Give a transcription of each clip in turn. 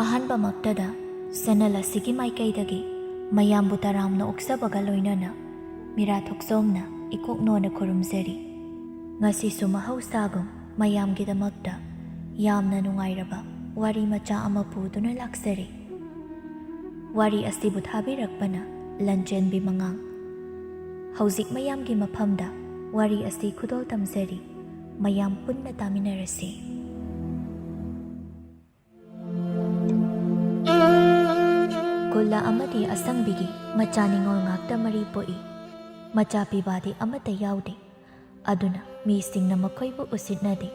ꯑꯍꯥꯟꯕ ꯃꯛꯇꯗ ꯆꯦꯅꯦꯜ ꯑꯁꯤꯒꯤ ꯃꯥꯏꯀꯩꯗꯒꯤ ꯃꯌꯥꯝꯕꯨ ꯇꯔꯥꯝꯅ ꯑꯣꯛꯆꯕꯒ ꯂꯣꯏꯅꯅ ꯃꯤꯔꯥ ꯊꯣꯛꯆꯣꯝꯅ ꯏꯀꯣꯛꯅꯣꯅ ꯈꯨꯔꯨꯝꯖꯔꯤ꯫ ꯉꯁꯤꯁꯨ ꯃꯍꯧꯁꯥꯒꯨꯝ ꯃꯌꯥꯝꯒꯤꯗꯃꯛꯇ ꯌꯥꯝꯅ ꯅꯨꯡꯉꯥꯏꯔꯕ ꯋꯥꯔꯤ ꯃꯆꯥ ꯑꯃ ꯄꯨꯗꯨꯅ ꯂꯥꯛꯆꯔꯤ꯫ ꯋꯥꯔꯤ ꯑꯁꯤꯕꯨ ꯊꯥꯕꯤꯔꯛꯄꯅ ꯂꯟꯆꯦꯟꯕꯤ ꯃꯉꯥꯡ꯫ ꯍꯧꯖꯤꯛ ꯃꯌꯥꯝꯒꯤ ꯃꯐꯝꯗ ꯋꯥꯔꯤ ꯑꯁꯤ ꯈꯨꯗꯣꯜ ꯇꯝꯖꯔꯤ꯫ ꯃꯌꯥꯝ ꯄꯨꯟꯅ ꯇꯥꯃꯤꯟꯅꯔꯁꯤ꯫ ꯀꯨꯜꯂ ꯑꯃꯗꯤ ꯑꯁꯪꯕꯤꯒꯤ ꯃꯆꯥ ꯅꯤꯡꯉꯣꯜ ꯉꯥꯛꯇ ꯃꯔꯤ ꯄꯣꯛꯏ꯫ ꯃꯆꯥ ꯄꯤꯕꯥꯗꯤ ꯑꯃꯠꯇ ꯌꯥꯎꯗꯦ꯫ ꯑꯗꯨꯅ ꯃꯤꯁꯤꯡꯅ ꯃꯈꯣꯏꯕꯨ ꯎꯁꯤꯠꯅꯗꯦ꯫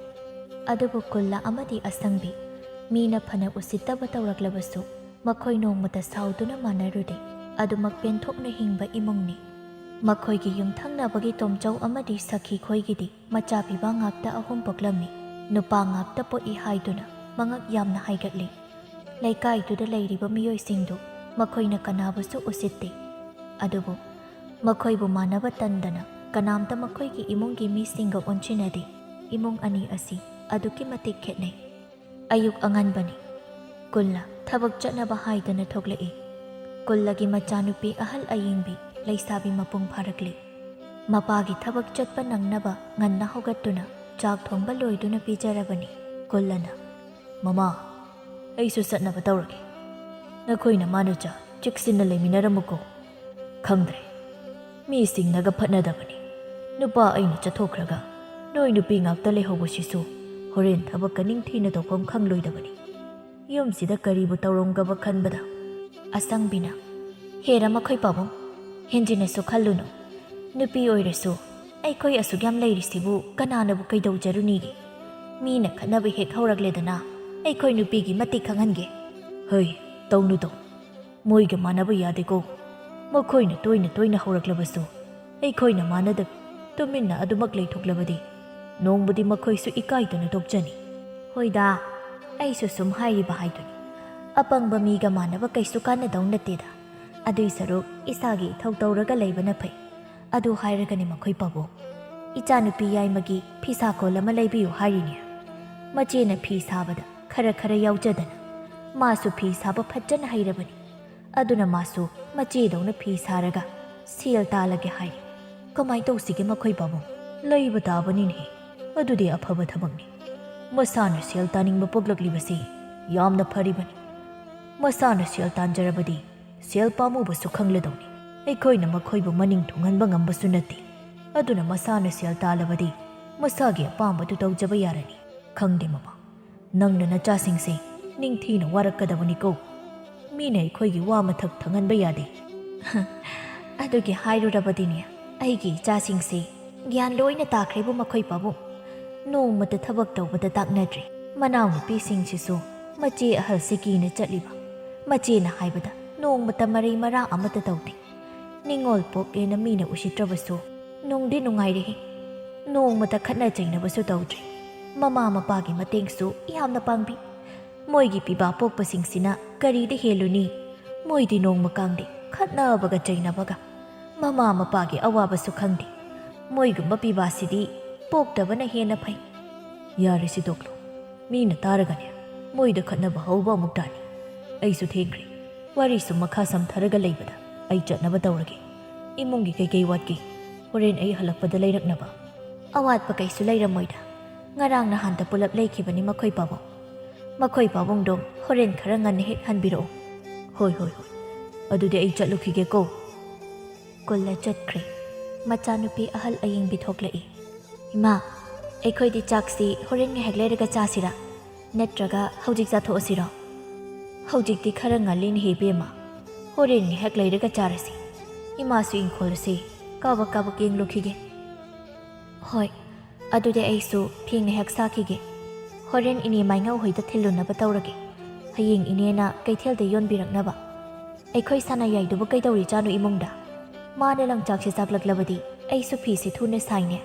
ꯑꯗꯨꯕꯨ ꯀꯨꯜꯂ ꯑꯃꯗꯤ ꯑꯁꯪꯕꯤ ꯃꯤꯅ ꯐꯅ ꯎꯁꯤꯠꯇꯕ ꯇꯧꯔꯛꯂꯕꯁꯨ ꯃꯈꯣꯏ ꯅꯣꯡꯃꯇ ꯁꯥꯎꯗꯨꯅ ꯃꯥꯟꯅꯔꯨꯗꯦ꯫ ꯑꯗꯨꯃꯛ ꯄꯦꯟꯊꯣꯛꯅ ꯍꯤꯡꯕ ꯏꯃꯨꯡꯅꯤ꯫ ꯃꯈꯣꯏꯒꯤ ꯌꯨꯝꯊꯪꯅꯕꯒꯤ ꯇꯣꯝꯆꯧ ꯑꯃꯗꯤ ꯁꯈꯤ ꯈꯣꯏꯒꯤꯗꯤ ꯃꯆꯥ ꯄꯤꯕ ꯉꯥꯛꯇ 3 ꯄꯣꯛꯂꯝꯃꯤ꯫ ꯅꯨꯄꯥ ꯉꯥꯛꯇ ꯄꯣꯛꯏ ꯍꯥꯏꯗꯨꯅ ꯃꯉꯛ ꯌꯥꯝꯅ ꯍꯥꯏꯒꯠꯂꯤ꯫ ꯂꯩꯀꯥꯏꯗꯨꯗ ꯂꯩꯔꯤꯕ ꯃꯤꯑꯣꯏꯁꯤꯡꯗꯨ ꯃꯈꯣꯏꯅ ꯀꯅꯥꯕꯨꯁꯨ ꯎꯁꯤꯠꯇꯦ꯫ ꯑꯗꯨꯕꯨ ꯃꯈꯣꯏꯕꯨ ꯃꯥꯟꯅꯕ ꯇꯟꯗꯅ ꯀꯅꯥꯝꯇ ꯃꯈꯣꯏꯒꯤ ꯏꯃꯨꯡꯒꯤ ꯃꯤꯁꯤꯡꯒ ꯑꯣꯟꯁꯤꯟꯅꯗꯦ꯫ ꯏꯃꯨꯡ ꯑꯅꯤ ꯑꯁꯤ ꯑꯗꯨꯛꯀꯤ ꯃꯇꯤꯛ ꯈꯦꯠꯅꯩ꯫ ꯑꯌꯨꯛ ꯑꯉꯟꯕꯅꯤ꯫ ꯀꯨꯜꯂ ꯊꯕꯛ ꯆꯠꯅꯕ ꯍꯥꯏꯗꯨꯅ ꯊꯣꯛꯂꯛꯏ꯫ ꯀꯨꯜꯂꯒꯤ ꯃꯆꯥꯅꯨꯄꯤ ꯑꯍꯜ ꯑꯌꯤꯡꯕꯤ ꯂꯩꯁꯥꯕꯤ ꯃꯄꯨꯡ ꯐꯥꯔꯛꯂꯤ꯫ ꯃꯄꯥꯒꯤ ꯊꯕꯛ ꯆꯠꯄ ꯅꯪꯅꯕ ꯉꯟꯅ ꯍꯧꯒꯠꯇꯨꯅ ꯆꯥꯛ ꯊꯣꯡꯕ ꯂꯣꯏꯗꯨꯅ ꯄꯤꯖꯔꯕꯅꯤ꯫ ꯀꯨꯜꯂꯅ, "ꯃꯃꯥ, ꯑꯩꯁꯨ ꯆꯠꯅꯕ ꯇꯧꯔꯒꯦ꯫ ꯅꯈꯣꯏꯅ ꯃꯥꯅꯆꯥ ꯆꯦꯛꯁꯤꯟꯅ ꯂꯩꯃꯤꯟꯅꯔꯝꯃꯨꯀꯣ꯫ ꯈꯪꯗ꯭ꯔꯦ, ꯃꯤꯁꯤꯡꯅꯒ ꯐꯠꯅꯗꯕꯅꯤ꯫ ꯅꯨꯄꯥ ꯑꯩꯅ ꯆꯠꯊꯣꯛꯈ꯭ꯔꯒ ꯅꯣꯏ ꯅꯨꯄꯤ ꯉꯥꯛꯇ ꯂꯩꯍꯧꯕꯁꯤꯁꯨ ꯍꯣꯔꯦꯟ ꯊꯕꯛꯀ ꯅꯤꯡꯊꯤꯅ ꯇꯧꯐꯝ ꯈꯪꯂꯣꯏꯗꯕꯅꯤ꯫ ꯌꯨꯝꯁꯤꯗ ꯀꯔꯤꯕꯨ ꯇꯧꯔꯝꯒꯕ ꯈꯟꯕꯗ." ꯑꯁꯪꯕꯤꯅ, "ꯍꯦꯔ ꯃꯈꯣꯏ ꯄꯥꯕꯨꯡ, ꯍꯦꯟꯖꯤꯟꯅꯁꯨ ꯈꯜꯂꯨꯅꯨ꯫ ꯅꯨꯄꯤ ꯑꯣꯏꯔꯁꯨ ꯑꯩꯈꯣꯏ ꯑꯁꯨꯛ ꯌꯥꯝ ꯂꯩꯔꯤꯁꯤꯕꯨ ꯀꯅꯥꯅꯕꯨ ꯀꯩꯗꯧꯖꯔꯨꯅꯤꯒꯦ? ꯃꯤꯅ ꯈꯠꯅꯕ ꯍꯦꯛ ꯍꯧꯔꯛꯂꯦꯗꯅ ꯑꯩꯈꯣꯏ ꯅꯨꯄꯤꯒꯤ ꯃꯇꯤꯛ ꯈꯪꯍꯟꯒꯦ." "ꯍꯩ, ꯇꯧꯅꯨ ꯇꯧ꯫ ꯃꯣꯏꯒ ꯃꯥꯟꯅꯕ ꯌꯥꯗꯦꯀꯣ꯫ ꯃꯈꯣꯏꯅ ꯇꯣꯏꯅ ꯇꯣꯏꯅ ꯍꯧꯔꯛꯂꯕꯁꯨ ꯑꯩꯈꯣꯏꯅ ꯃꯥꯟꯅꯗꯕꯤ ꯇꯨꯃꯤꯟꯅ ꯑꯗꯨꯃꯛ ꯂꯩꯊꯣꯛꯂꯕꯗꯤ ꯅꯣꯡꯃꯗꯤ ꯃꯈꯣꯏꯁꯨ ꯏꯀꯥꯏꯗꯅ ꯇꯣꯛꯆꯅꯤ." "ꯍꯣꯏꯗ, ꯑꯩꯁꯨ ꯁꯨꯝ ꯍꯥꯏꯔꯤꯕ ꯍꯥꯏꯗꯨꯅꯤ꯫ ꯑꯄꯪꯕ ꯃꯤꯒ ꯃꯥꯟꯅꯕ ꯀꯩꯁꯨ ꯀꯥꯟꯅꯗꯧ ꯅꯠꯇꯦꯗ꯫ ꯑꯗꯨꯏ ꯁꯔꯨꯛ ꯏꯁꯥꯒꯤ ꯏꯊꯧ ꯇꯧꯔꯒ ꯂꯩꯕꯅ ꯐꯩ꯫ ꯑꯗꯨ ꯍꯥꯏꯔꯒꯅꯤ ꯃꯈꯣꯏ ꯄꯥꯕꯨꯡ, ꯏꯆꯥꯅꯨꯄꯤ ꯌꯥꯏꯃꯒꯤ ꯐꯤꯁꯥꯀꯣꯜ ꯑꯃ ꯂꯩꯕꯤꯌꯨ ꯍꯥꯏꯔꯤꯅꯦ꯫ ꯃꯆꯦꯅ ꯐꯤ ꯁꯥꯕꯗ ꯈꯔ ꯌꯥꯎꯖꯗꯅ ꯃꯥꯁꯨ ꯐꯤ ꯁꯥꯕ ꯐꯖꯅ ꯍꯩꯔꯕꯅꯤ꯫ ꯑꯗꯨꯅ ꯃꯥꯁꯨ ꯃꯆꯦꯗꯧꯅ ꯐꯤ ꯁꯥꯔꯒ ꯁꯦꯜ ꯇꯥꯜꯂꯒꯦ ꯍꯥꯏꯔꯤ꯫ ꯀꯃꯥꯏ ꯇꯧꯁꯤꯒꯦ ꯃꯈꯣꯏ ꯄꯥꯕꯨꯡ?" "ꯂꯩꯕ ꯇꯥꯕꯅꯤꯅꯦ꯫ ꯑꯗꯨꯗꯤ ꯑꯐꯕ ꯊꯕꯛꯅꯤ꯫ ꯃꯁꯥꯅ ꯁꯦꯜ ꯇꯥꯅꯤꯡꯕ ꯄꯣꯛꯂꯛꯂꯤꯕꯁꯤ ꯌꯥꯝꯅ ꯐꯔꯤꯕꯅꯤ꯫ ꯃꯁꯥꯅ ꯁꯦꯜ ꯇꯥꯟꯖꯔꯕꯗꯤ ꯁꯦꯜ ꯄꯥꯝꯃꯨꯕꯁꯨ ꯈꯪꯂꯗꯧꯅꯤ꯫ ꯑꯩꯈꯣꯏꯅ ꯃꯈꯣꯏꯕు ꯃꯅꯤꯡ ꯊꯨꯡꯍꯟꯕ ꯉꯝꯕꯁꯨ ꯅꯠꯇꯦ꯫ ꯑꯗꯨꯅ ꯃꯁꯥꯅ ꯁꯦꯜ ꯇꯥꯜꯂꯕꯗꯤ ꯃꯁꯥꯒꯤ ꯑꯄꯥꯝꯕꯗꯨ ꯇꯧꯖꯕ ꯌꯥꯔꯅꯤ꯫ ꯈꯪꯗꯦ ꯃꯃꯥ, ꯅꯪꯅ ꯅꯆꯥꯁꯤꯡꯁꯦ ꯅꯤꯡꯊꯤꯅ ꯋꯥꯔꯛꯀꯗꯕꯅꯤꯀꯣ꯫ ꯃꯤꯅ ꯑꯩꯈꯣꯏꯒꯤ ꯋꯥ ꯃꯊꯛ ꯊꯪꯍꯟꯕ ꯌꯥꯗꯦ." "ꯑꯗꯨꯒꯤ ꯍꯥꯏꯔꯨꯔꯕꯗꯤꯅꯦ, ꯑꯩꯒꯤ ꯏꯆꯥꯁꯤꯡꯁꯦ ꯒ꯭ꯌꯥꯟ ꯂꯣꯏꯅ ꯇꯥꯈ꯭ꯔꯦꯕꯨ ꯃꯈꯣꯏ ꯄꯥꯕꯨꯡ꯫ ꯅꯣꯡꯃꯇ ꯊꯕꯛ ꯇꯧꯕꯗ ꯇꯥꯛꯅꯗ꯭ꯔꯤ꯫ ꯃꯅꯥꯎꯅꯨꯄꯤꯁꯤꯡꯁꯤꯁꯨ ꯃꯆꯦ ꯑꯍꯜꯁꯦ ꯀꯤꯅ ꯆꯠꯂꯤꯕ꯫ ꯃꯆꯦꯅ ꯍꯥꯏꯕꯗ ꯅꯣꯡꯃꯇ ꯃꯔꯩ ꯃꯔꯥ ꯑꯃꯠꯇ ꯇꯧꯗꯦ꯫ ꯅꯤꯡꯉꯣꯜ ꯄꯣꯛꯑꯦꯅ ꯃꯤꯅ ꯎꯁꯤꯠꯇ꯭ꯔꯕꯁꯨ ꯅꯨꯡꯗꯤ ꯅꯨꯡꯉꯥꯏꯔꯦꯍꯦ꯫ ꯅꯣꯡꯃꯇ ꯈꯠꯅ ꯆꯩꯅꯕꯁꯨ ꯇꯧꯗ꯭ꯔꯤ꯫ ꯃꯃꯥ ꯃꯄꯥꯒꯤ ꯃꯇꯦꯡꯁꯨ ꯌꯥꯝꯅ ꯄꯥꯡꯕꯤ꯫ ꯃꯣꯏꯒꯤ ꯄꯤꯕꯥ ꯄꯣꯛꯄꯁꯤꯡꯁꯤꯅ ꯀꯔꯤꯗ ꯍꯦꯜꯂꯨꯅꯤ? ꯃꯣꯏꯗꯤ ꯅꯣꯡꯃ ꯀꯥꯡꯗꯦ ꯈꯠꯅꯕꯒ ꯆꯩꯅꯕꯒ꯫ ꯃꯃꯥ ꯃꯄꯥꯒꯤ ꯑꯋꯥꯕꯁꯨ ꯈꯪꯗꯦ꯫ ꯃꯣꯏꯒꯨꯝꯕ ꯄꯤꯕꯥꯁꯤꯗꯤ ꯄꯣꯛꯇꯕꯅ ꯍꯦꯟꯅ ꯐꯩ." "ꯌꯥꯔꯦ ꯁꯤꯗꯣꯛꯂꯣ꯫ ꯃꯤꯅ ꯇꯥꯔꯒꯅꯦ ꯃꯣꯏꯗ ꯈꯠꯅꯕ ꯍꯧꯕ ꯑꯃꯨꯛ ꯇꯥꯅꯤ꯫ ꯑꯩꯁꯨ ꯊꯦꯡꯈ꯭ꯔꯦ꯫ ꯋꯥꯔꯤꯁꯨ ꯃꯈꯥ ꯁꯝꯊꯔꯒ ꯂꯩꯕꯗ ꯑꯩ ꯆꯠꯅꯕ ꯇꯧꯔꯒꯦ꯫ ꯏꯃꯨꯡꯒꯤ ꯀꯩꯀꯩ ꯋꯥꯠꯀꯦ ꯍꯣꯔꯦꯟ ꯑꯩ ꯍꯜꯂꯛꯄꯗ ꯂꯩꯔꯛꯅꯕ." "ꯑꯋꯥꯠꯄ ꯀꯩꯁꯨ ꯂꯩꯔꯝꯃꯣꯏꯗ꯫ ꯉꯔꯥꯡ ꯅꯍꯥꯟꯗ ꯄꯨꯂꯞ ꯂꯩꯈꯤꯕꯅꯤ ꯃꯈꯣꯏ ꯄꯥꯕꯨꯡ꯫ ꯃꯈꯣꯏ ꯄꯥꯕꯨꯡꯗꯣ ꯍꯣꯔꯦꯟ ꯈꯔ ꯉꯟꯅ ꯍꯦꯛ ꯍꯟꯕꯤꯔꯛꯑꯣ." "ꯍꯣꯏ. ꯑꯗꯨꯗꯤ ꯑꯩ ꯆꯠꯂꯨꯈꯤꯒꯦꯀꯣ." ꯀꯨꯜꯂ ꯆꯠꯈ꯭ꯔꯦ꯫ ꯃꯆꯥꯅꯨꯄꯤ ꯑꯍꯜ ꯑꯌꯤꯡꯕꯤ ꯊꯣꯛꯂꯛꯏ꯫ "ꯏꯃꯥ, ꯑꯩꯈꯣꯏꯗꯤ ꯆꯥꯛꯁꯤ ꯍꯣꯔꯦꯟ ꯉꯥꯏꯍꯥꯛ ꯂꯩꯔꯒ ꯆꯥꯁꯤꯔꯥ? ꯅꯠꯇ꯭ꯔꯒ ꯍꯧꯖꯤꯛ ꯆꯥꯊꯣꯛꯑꯁꯤꯔꯣ?" "ꯍꯧꯖꯤꯛꯇꯤ ꯈꯔ ꯉꯜꯂꯤꯅꯦꯍꯦ ꯏꯕꯦꯝꯃ꯫ ꯍꯣꯔꯦꯟ ꯉꯥꯏꯍꯥꯛ ꯂꯩꯔꯒ ꯆꯥꯔꯁꯤ꯫ ꯏꯃꯥꯁꯨ ꯏꯪꯈꯣꯜ ꯑꯁꯤ ꯀꯥꯕꯛ ꯌꯦꯡꯂꯨꯈꯤꯒꯦ." "ꯍꯣꯏ, ꯑꯗꯨꯗꯤ ꯑꯩꯁꯨ ꯐꯤ ꯉꯥꯏꯍꯥꯛ ꯁꯥꯈꯤꯒꯦ꯫ ꯍꯣꯔꯦꯟ ꯏꯅꯦ ꯃꯥꯏꯉꯧ ꯍꯣꯏꯗ ꯊꯤꯜꯂꯨꯅꯕ ꯇꯧꯔꯒꯦ꯫ ꯍꯌꯦꯡ ꯏꯅꯦꯅ ꯀꯩꯊꯦꯜꯗ ꯌꯣꯟꯕꯤꯔꯛꯅꯕ꯫ ꯑꯩꯈꯣꯏ ꯁꯥꯅꯌꯥꯏꯗꯨꯕꯨ ꯀꯩꯗꯧꯔꯤꯖꯥꯠꯅꯣ ꯏꯃꯨꯡꯗ? ꯃꯥꯅ ꯂꯪꯆꯥꯛꯁꯦ ꯆꯥꯛꯂꯛꯂꯕꯗꯤ ꯑꯩꯁꯨ ꯐꯤꯁꯦ ꯊꯨꯅ ꯁꯥꯏꯅꯦ."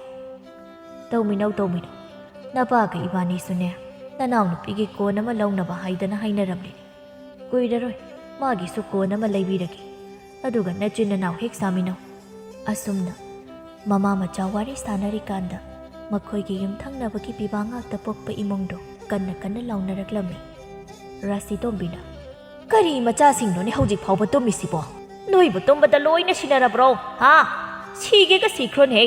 "ꯇꯧꯃꯤꯟꯅꯧ. ꯅꯄꯥꯒ ꯏꯕꯥꯅꯤꯁꯨꯅꯦ ꯅꯅꯥꯎꯅꯨꯄꯤꯒꯤ ꯀꯣꯟ ꯑꯃ ꯂꯧꯅꯕ ꯍꯥꯏꯗꯅ ꯍꯥꯏꯅꯔꯝꯂꯤꯅꯤ꯫ ꯀꯨꯏꯔꯔꯣꯏ ꯃꯥꯒꯤꯁꯨ ꯀꯣꯟ ꯑꯃ ꯂꯩꯕꯤꯔꯒꯦ꯫ ꯑꯗꯨꯒ ꯅꯆꯤꯟ ꯅꯅꯥꯎ ꯍꯦꯛ ꯁꯥꯃꯤꯟꯅꯧ." ꯑꯁꯨꯝꯅ ꯃꯃꯥ ꯃꯆꯥ ꯋꯥꯔꯤ ꯁꯥꯟꯅꯔꯤꯀꯥꯟꯗ ꯃꯈꯣꯏꯒꯤ ꯌꯨꯝꯊꯪꯅꯕꯒꯤ ꯄꯤꯕꯥ ꯉꯥꯛꯇ ꯄꯣꯛꯄ ꯏꯃꯨꯡꯗꯣ ꯀꯟꯅ ꯂꯥꯎꯅꯔꯛꯂꯝꯃꯤ꯫ ꯔꯥꯁꯤ ꯇꯣꯝꯕꯤꯅ ꯀꯔꯤ ꯃꯆꯥꯁꯤꯡꯅꯣꯅꯦ ꯍꯧꯖꯤꯛ ꯐꯥꯎꯕ ꯇꯨꯝꯃꯤꯁꯤꯕꯣ ꯅꯣꯏꯕꯨ ꯇꯨꯝꯕꯗ ꯂꯣꯏꯅ ꯁꯤꯟꯅꯔꯕ꯭ꯔꯣ ꯍꯥ ꯁꯤꯒꯦꯒ ꯁꯤꯈ꯭ꯔꯣꯅꯦ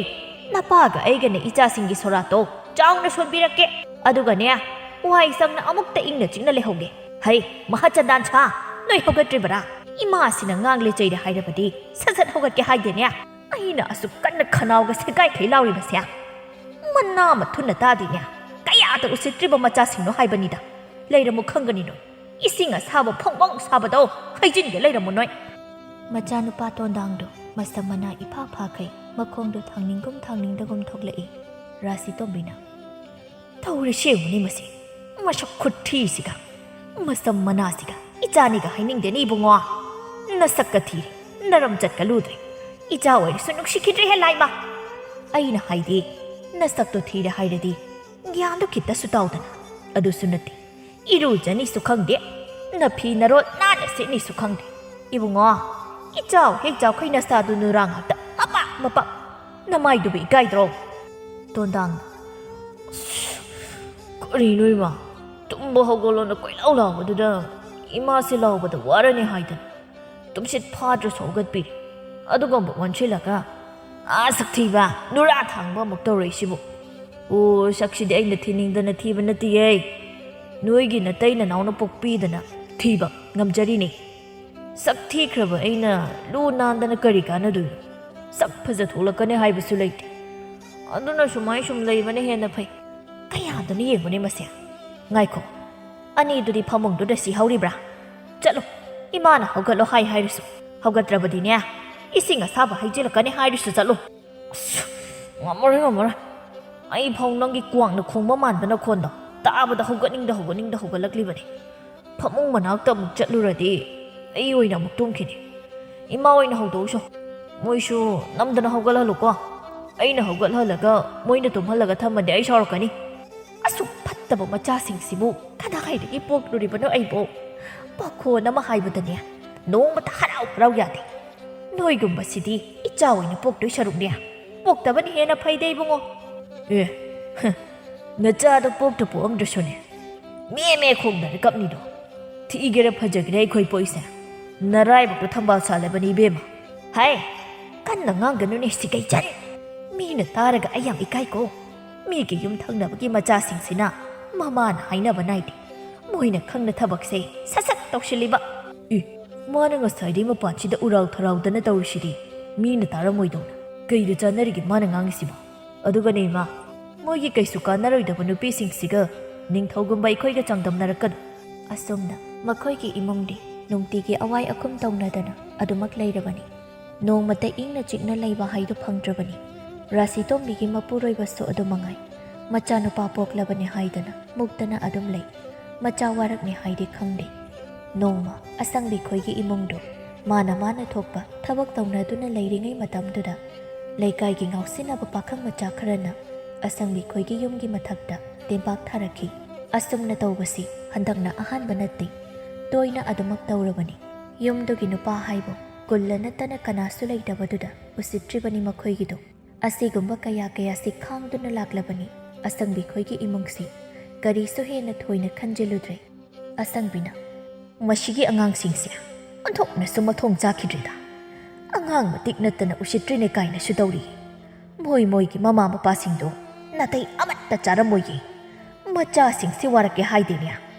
ꯅꯄꯥꯒ ꯑꯩꯒꯅ ꯏꯆꯥꯁꯤꯡꯒꯤ ꯁꯣꯔꯥꯠꯇꯣ ꯆꯥꯎꯅ ꯁꯣꯟꯕꯤꯔꯛꯀꯦ ꯑꯗꯨꯒꯅꯦ ꯋꯥꯏ ꯁꯪꯅ ꯑꯃꯨꯛꯇ ꯏꯪꯅ ꯆꯤꯛꯅ ꯂꯩꯍꯧꯒꯦ ꯍꯩ ꯃꯍꯥꯆꯟꯗꯥꯟ ꯁꯥ ꯅꯣꯏ ꯍꯧꯒꯠꯇ꯭ꯔꯤꯕꯔꯥ ꯏꯃꯥꯁꯤꯅ ꯉꯥꯡꯂꯦ ꯆꯩꯔꯦ ꯍꯥꯏꯔꯕꯗꯤ ꯁꯠ ꯁꯠ ꯍꯧꯒꯠꯀꯦ ꯍꯥꯏꯗꯦꯅꯦ ꯑꯩꯅ ꯑꯁꯨꯛ ꯀꯟꯅ ꯈꯅꯥꯎꯒ ꯁꯦꯒꯥꯏꯈꯩ ꯂꯥꯎꯔꯤꯕꯁꯦ ꯃꯅꯥ ꯃꯊꯨꯟꯅ ꯇꯥꯗꯦꯅꯦ ꯀꯌꯥꯗ ꯎꯁꯤꯠꯇ꯭ꯔꯤꯕ ꯃꯆꯥꯁꯤꯡꯅꯣ ꯍꯥꯏꯕꯅꯤꯗ ꯂꯩꯔꯝꯃꯨ ꯈꯪꯒꯅꯤ ꯅꯣꯏ ꯏꯁꯤꯡ ꯑꯁꯥꯕ ꯐꯣꯡꯐꯣꯡ ꯁꯥꯕꯗꯣ ꯍꯩꯖꯤꯟꯒꯦ ꯂꯩꯔꯝꯃꯨ ꯅꯣꯏ ꯃꯆꯥꯅꯨꯄꯥ ꯇꯣꯟꯗꯥꯡꯗꯣ ꯃꯁꯝ ꯃꯅꯥ ꯏꯐꯥ ꯐꯥꯈꯩ ꯃꯈꯣꯡꯗꯣ ꯊꯥꯡꯅꯤꯡꯒꯨꯝ ꯊꯥꯡꯅꯤꯡꯗꯒꯨꯝ ꯊꯣꯛꯂꯛꯏ ꯔꯥꯁꯤ ꯇꯣꯝꯕꯤꯅ ꯊꯧꯔꯤꯁꯤ ꯌꯦꯡꯉꯨꯅꯤ ꯃꯁꯤ ꯃꯁꯛ ꯈꯨꯠꯊꯤꯁꯤꯒ ꯃꯁꯝ ꯃꯅꯥꯁꯤꯒ ꯏꯆꯥꯅꯤꯒ ꯍꯥꯏꯅꯤꯡꯗꯦꯅꯤ ꯏꯕꯨꯡꯉꯣ ꯅꯁꯛꯀ ꯊꯤꯔꯦ ꯅꯔꯝ ꯆꯠꯀ ꯂꯨꯗ꯭ꯔꯦ ꯏꯆꯥ ꯑꯣꯏꯔꯁꯨ ꯅꯨꯡꯁꯤꯈꯤꯗ꯭ꯔꯦꯍꯦ ꯂꯥꯏꯃ ꯑꯩꯅ ꯍꯥꯏꯗꯤ ꯅꯁꯛꯇꯣ ꯊꯤꯔꯦ ꯍꯥꯏꯔꯗꯤ ꯒ꯭ꯌꯥꯟꯗꯣ ꯈꯤꯇꯁꯨ ꯇꯥꯎꯗꯅ ꯑꯗꯨꯁꯨ ꯅꯠꯇꯦ ꯏꯔꯨꯖꯅꯤꯁꯨ ꯈꯪꯗꯦ ꯅꯐꯤ ꯅꯔꯣꯜ ꯅꯥꯟꯅ ꯁꯦꯠꯅꯤꯁꯨ ꯈꯪꯗꯦ ꯏꯕꯨꯡꯉꯣ ꯏꯆꯥꯎ ꯍꯦꯛ ꯆꯥꯎꯈꯩ ꯅꯁꯥꯗꯨ ꯅꯨꯔꯥ ꯉꯥꯛꯇ ꯃꯄꯥꯛ ꯃꯄꯥꯛ ꯅꯃꯥꯏꯗꯨꯕꯨ ꯏꯀꯥꯏꯗ꯭ꯔꯣ ꯇꯣꯟꯗꯥꯡꯅ ꯀꯔꯤꯅꯣ ꯏꯃꯥ ꯇꯨꯝꯕ ꯍꯧꯒꯠꯂꯣꯅ ꯀꯣꯏꯂꯥꯎ ꯂꯥꯎꯕꯗꯨꯗ ꯏꯃꯥꯁꯦ ꯂꯥꯎꯕꯗ ꯋꯥꯔꯅꯤ ꯍꯥꯏꯗꯅ ꯇꯨꯝꯁꯤꯠ ꯐꯥꯗ꯭ꯔꯁꯨ ꯍꯧꯒꯠꯄꯤꯔꯦ ꯑꯗꯨꯒ ꯑꯃꯨꯛ ꯑꯣꯟꯁꯤꯜꯂꯒ ꯁꯛꯊꯤꯕ ꯅꯨꯔꯥ ꯊꯥꯡꯕ ꯑꯃꯨꯛ ꯇꯧꯔꯛꯏꯁꯤꯕꯨ ꯑꯣ ꯁꯛꯁꯤꯗꯤ ꯑꯩꯅ ꯊꯤꯅꯤꯡꯗꯅ ꯊꯤꯕ ꯅꯠꯇꯦꯌꯦ ꯅꯣꯏꯒꯤ ꯅꯇꯩ ꯅꯅꯥꯎꯅ ꯄꯣꯛꯄꯤꯗꯅ ꯊꯤꯕ ꯉꯝꯖꯔꯤꯅꯤ ꯁꯛ ꯊꯤꯈ꯭ꯔꯕ ꯑꯩꯅ ꯂꯨ ꯅꯥꯟꯗꯅ ꯀꯔꯤ ꯀꯥꯟꯅꯗꯣꯏꯅꯣ ꯁꯛ ꯐꯖ ꯊꯣꯛꯂꯛꯀꯅꯤ ꯍꯥꯏꯕꯁꯨ ꯂꯩꯇꯦ ꯑꯗꯨꯅ ꯁꯨꯃꯥꯏ ꯁꯨꯝ ꯂꯩꯕꯅ ꯍꯦꯟꯅ ꯐꯩ ꯀꯌꯥꯗꯅ ꯌꯦꯡꯕꯅꯦ ꯃꯁꯦ ꯉꯥꯏꯈꯣ ꯑꯅꯤꯗꯨꯗꯤ ꯐꯃꯨꯡꯗꯨꯗ ꯁꯤꯍꯧꯔꯤꯕ꯭ꯔꯥ ꯆꯠꯂꯣ ꯏꯃꯥꯅ ꯍꯧꯒꯠꯂꯣ ꯍꯥꯏꯔꯁꯨ ꯍꯧꯒꯠꯇ꯭ꯔꯕꯗꯤꯅꯦ ꯏꯁꯤꯡ ꯑꯁꯥꯕ ꯍꯩꯖꯤꯜꯂꯛꯀꯅꯤ ꯍꯥꯏꯔꯁꯨ ꯆꯠꯂꯣ ꯑꯁ ꯉꯝꯃꯔꯣꯏ ꯑꯩ ꯐꯥꯎ ꯅꯪꯒꯤ ꯀ꯭ꯋꯥꯡꯅ ꯈꯣꯡꯕ ꯃꯥꯟꯕ ꯅꯈꯣꯟꯗꯣ ꯇꯥꯕꯗ ꯍꯧꯒꯠꯅꯤꯡꯗ ꯍꯧꯒꯠꯂꯛꯂꯤꯕꯅꯤ ꯐꯃꯨꯡ ꯃꯅꯥꯛꯇ ꯑꯃꯨꯛ ꯆꯠꯂꯨꯔꯗꯤ ꯑꯩ ꯑꯣꯏꯅ ꯑꯃꯨꯛ ꯇꯨꯝꯈꯤꯅꯤ ꯏꯃꯥ ꯑꯣꯏꯅ ꯍꯧꯗꯣꯛꯎꯁꯣ ꯃꯣꯏꯁꯨ ꯅꯝꯗꯅ ꯍꯧꯒꯠꯍꯜꯂꯨꯀꯣ ꯑꯩꯅ ꯍꯧꯒꯠꯍꯜꯂꯒ ꯃꯣꯏꯅ ꯇꯨꯝꯍꯜꯂꯒ ꯊꯝꯃꯗꯤ ꯑꯩ ꯁꯥꯎꯔꯛꯀꯅꯤ ꯑꯁꯨꯛ ꯐꯠꯇꯕ ꯃꯆꯥꯁꯤꯡꯁꯤꯕꯨ ꯀꯗꯥꯏꯗꯒꯤ ꯄꯣꯛꯂꯨꯔꯤꯕꯅꯣ ꯑꯩꯕꯨ ꯄꯥꯈꯣꯟ ꯑꯃ ꯍꯥꯏꯕꯗꯅꯦ ꯅꯣꯡꯃꯇ ꯍꯔꯥꯎ ꯌꯥꯗꯦ ꯅꯣꯏꯒꯨꯝꯕꯁꯤꯗꯤ ꯏꯆꯥ ꯑꯣꯏꯅ ꯄꯣꯛꯇꯣꯏ ꯁꯔꯨꯛꯅꯦ ꯄꯣꯛꯇꯕꯅ ꯍꯦꯟꯅ ꯐꯩꯗ ꯏꯕꯨꯡꯉꯣ ꯅꯆꯥꯗꯣ ꯄꯣꯛꯇ ꯄꯣꯛꯑꯝꯗ꯭ꯔꯁꯨꯅꯦ ꯃꯦ ꯈꯣꯡꯗꯅ ꯀꯞꯅꯤꯗꯣ ꯊꯤꯒꯦꯔ ꯐꯖꯒꯦꯔ ꯑꯩꯈꯣꯏ ꯄꯣꯛꯏꯁꯦ ꯅꯔꯥꯏꯕꯛꯇꯣ ꯊꯝꯕꯥꯜ ꯁꯥꯜꯂꯕꯅꯤ ꯏꯕꯦꯝꯃ ꯍꯥꯏ ꯀꯟꯅ ꯉꯥꯡꯒꯅꯨꯅꯦ ꯁꯤꯀꯩꯆꯟ ꯃꯤꯅ ꯇꯥꯔꯒ ꯑꯩ ꯌꯥꯝ ꯏꯀꯥꯏꯀꯣ ꯃꯤꯒꯤ ꯌꯨꯝ ꯊꯪꯅꯕꯒꯤ ꯃꯆꯥꯁꯤꯡꯁꯤꯅ ꯃꯃꯥꯅ ꯍꯥꯏꯅꯕ ꯅꯥꯏꯗꯦ ꯃꯣꯏꯅ ꯈꯪꯅ ꯊꯕꯛꯁꯦ ꯁꯠ ꯇꯧꯁꯤꯜꯂꯤꯕ ꯃꯥꯅ ꯉꯁꯥꯏꯗꯩ ꯃꯄꯥꯟꯁꯤꯗ ꯎꯔꯥꯎ ꯊꯔꯥꯎꯗꯅ ꯇꯧꯔꯤꯁꯤꯗꯤ ꯃꯤꯅ ꯇꯥꯔꯝꯃꯣꯏꯗꯧꯅ ꯀꯩꯗ ꯆꯥꯟꯅꯔꯤꯒꯦ ꯃꯥꯅ ꯉꯥꯡꯉꯤꯁꯤꯕꯣ ꯑꯗꯨꯒꯅꯦ ꯏꯃꯥ ꯃꯣꯏꯒꯤ ꯀꯩꯁꯨ ꯀꯥꯟꯅꯔꯣꯏꯗꯕ ꯅꯨꯄꯤꯁꯤꯡꯁꯤꯒ ꯅꯤꯡꯊꯧꯒꯨꯝꯕ ꯑꯩꯈꯣꯏꯒ ꯆꯥꯡꯗꯝꯅꯔꯛꯀꯅꯨ ꯑꯁꯨꯝꯅ ꯃꯈꯣꯏꯒꯤ ꯏꯃꯨꯡꯗꯤ ꯅꯨꯡꯇꯤꯒꯤ ꯑꯋꯥꯏ ꯑꯈꯨꯝ ꯇꯧꯅꯗꯅ ꯑꯗꯨꯃꯛ ꯂꯩꯔꯕꯅꯤ ꯅꯣꯡꯃꯇ ꯏꯪꯅ ꯆꯤꯛꯅ ꯂꯩꯕ ꯍꯥꯏꯗꯨ ꯐꯪꯗ꯭ꯔꯕꯅꯤ ꯔꯥꯁꯤ ꯇꯣꯝꯕꯤꯒꯤ ꯃꯄꯨꯔꯣꯏꯕꯁꯨ ꯑꯗꯨꯃꯉꯥꯏ ꯃꯆꯥꯅꯨꯄꯥ ꯄꯣꯛꯂꯕꯅꯤ ꯍꯥꯏꯗꯅ ꯃꯨꯛꯇꯅ ꯑꯗꯨꯝ ꯂꯩ ꯃꯆꯥ ꯋꯥꯔꯛꯅꯤ ꯍꯥꯏꯗꯤ ꯈꯪꯗꯦ ꯅꯣꯡꯃ ꯑꯁꯪꯕꯤ ꯈꯣꯏꯒꯤ ꯏꯃꯨꯡꯗꯣ ꯃꯥꯅ ꯊꯣꯛꯄ ꯊꯕꯛ ꯇꯧꯅꯗꯨꯅ ꯂꯩꯔꯤꯉꯩ ꯃꯇꯝꯗꯨꯗ ꯂꯩꯀꯥꯏꯒꯤ ꯉꯥꯎꯁꯤꯟꯅꯕ パꯈꯪ ꯃꯆꯥ ꯈꯔꯅ ꯑꯁꯪꯕꯤ ꯈꯣꯏꯒꯤ ꯌꯨꯝꯒꯤ ꯃꯊꯛꯇ ꯇꯦꯝꯄꯥꯛ ꯊꯥꯔꯛꯈꯤ ꯑꯁꯨꯝꯅ ꯇꯧꯕꯁꯤ ꯍꯟꯗꯛꯅ ꯑꯍꯥꯟꯕ ꯅꯠꯇꯦ ꯇꯣꯏꯅ ꯑꯗꯨꯃꯛ ꯇꯧꯔꯕꯅꯤ ꯌꯨꯝꯗꯨꯒꯤ ꯅꯨꯄꯥ ꯍꯥꯏꯕꯨ ꯀꯨꯜꯂ ꯅꯠꯇꯅ ꯀꯅꯥꯁꯨ ꯂꯩꯇꯕꯗꯨꯗ ꯎꯁꯤꯠꯇ꯭ꯔꯤꯕꯅꯤ ꯃꯈꯣꯏꯒꯤꯗꯣ ꯑꯁꯤꯒꯨꯝꯕ ꯀꯌꯥꯁꯤ ꯈꯥꯡꯗꯨꯅ ꯂꯥꯛꯂꯕꯅꯤ ꯑꯁꯪꯕꯤ ꯈꯣꯏꯒꯤ ꯏꯃꯨꯡꯁꯤ ꯀꯔꯤꯁꯨ ꯍꯦꯟꯅ ꯊꯣꯏꯅ ꯈꯟꯖꯤꯜꯂꯨꯗ꯭ꯔꯦ ꯑꯁꯪꯕꯤꯅ ꯃꯁꯤꯒꯤ ꯑꯉꯥꯡꯁꯤꯡꯁꯦ ꯑꯣꯟꯊꯣꯛꯅꯁꯨ ꯃꯊꯣꯡ ꯆꯥꯈꯤꯗ꯭ꯔꯦꯗ ꯑꯉꯥꯡ ꯃꯇꯤꯛ ꯅꯠꯇꯅ ꯎꯁꯤꯠꯇ꯭ꯔꯤꯅꯦ ꯀꯥꯏꯅꯁꯨ ꯇꯧꯔꯤ ꯃꯣꯏꯒꯤ ꯃꯃꯥ ꯃꯄꯥꯁꯤꯡꯗꯣ ꯅꯥꯇꯩ ꯑꯃꯠꯇ ꯆꯥꯔꯝꯃꯣꯏꯌꯦ ꯃꯆꯥꯁꯤꯡꯁꯤ ꯋꯥꯔꯛꯀꯦ ꯍꯥꯏꯗꯦꯅꯦ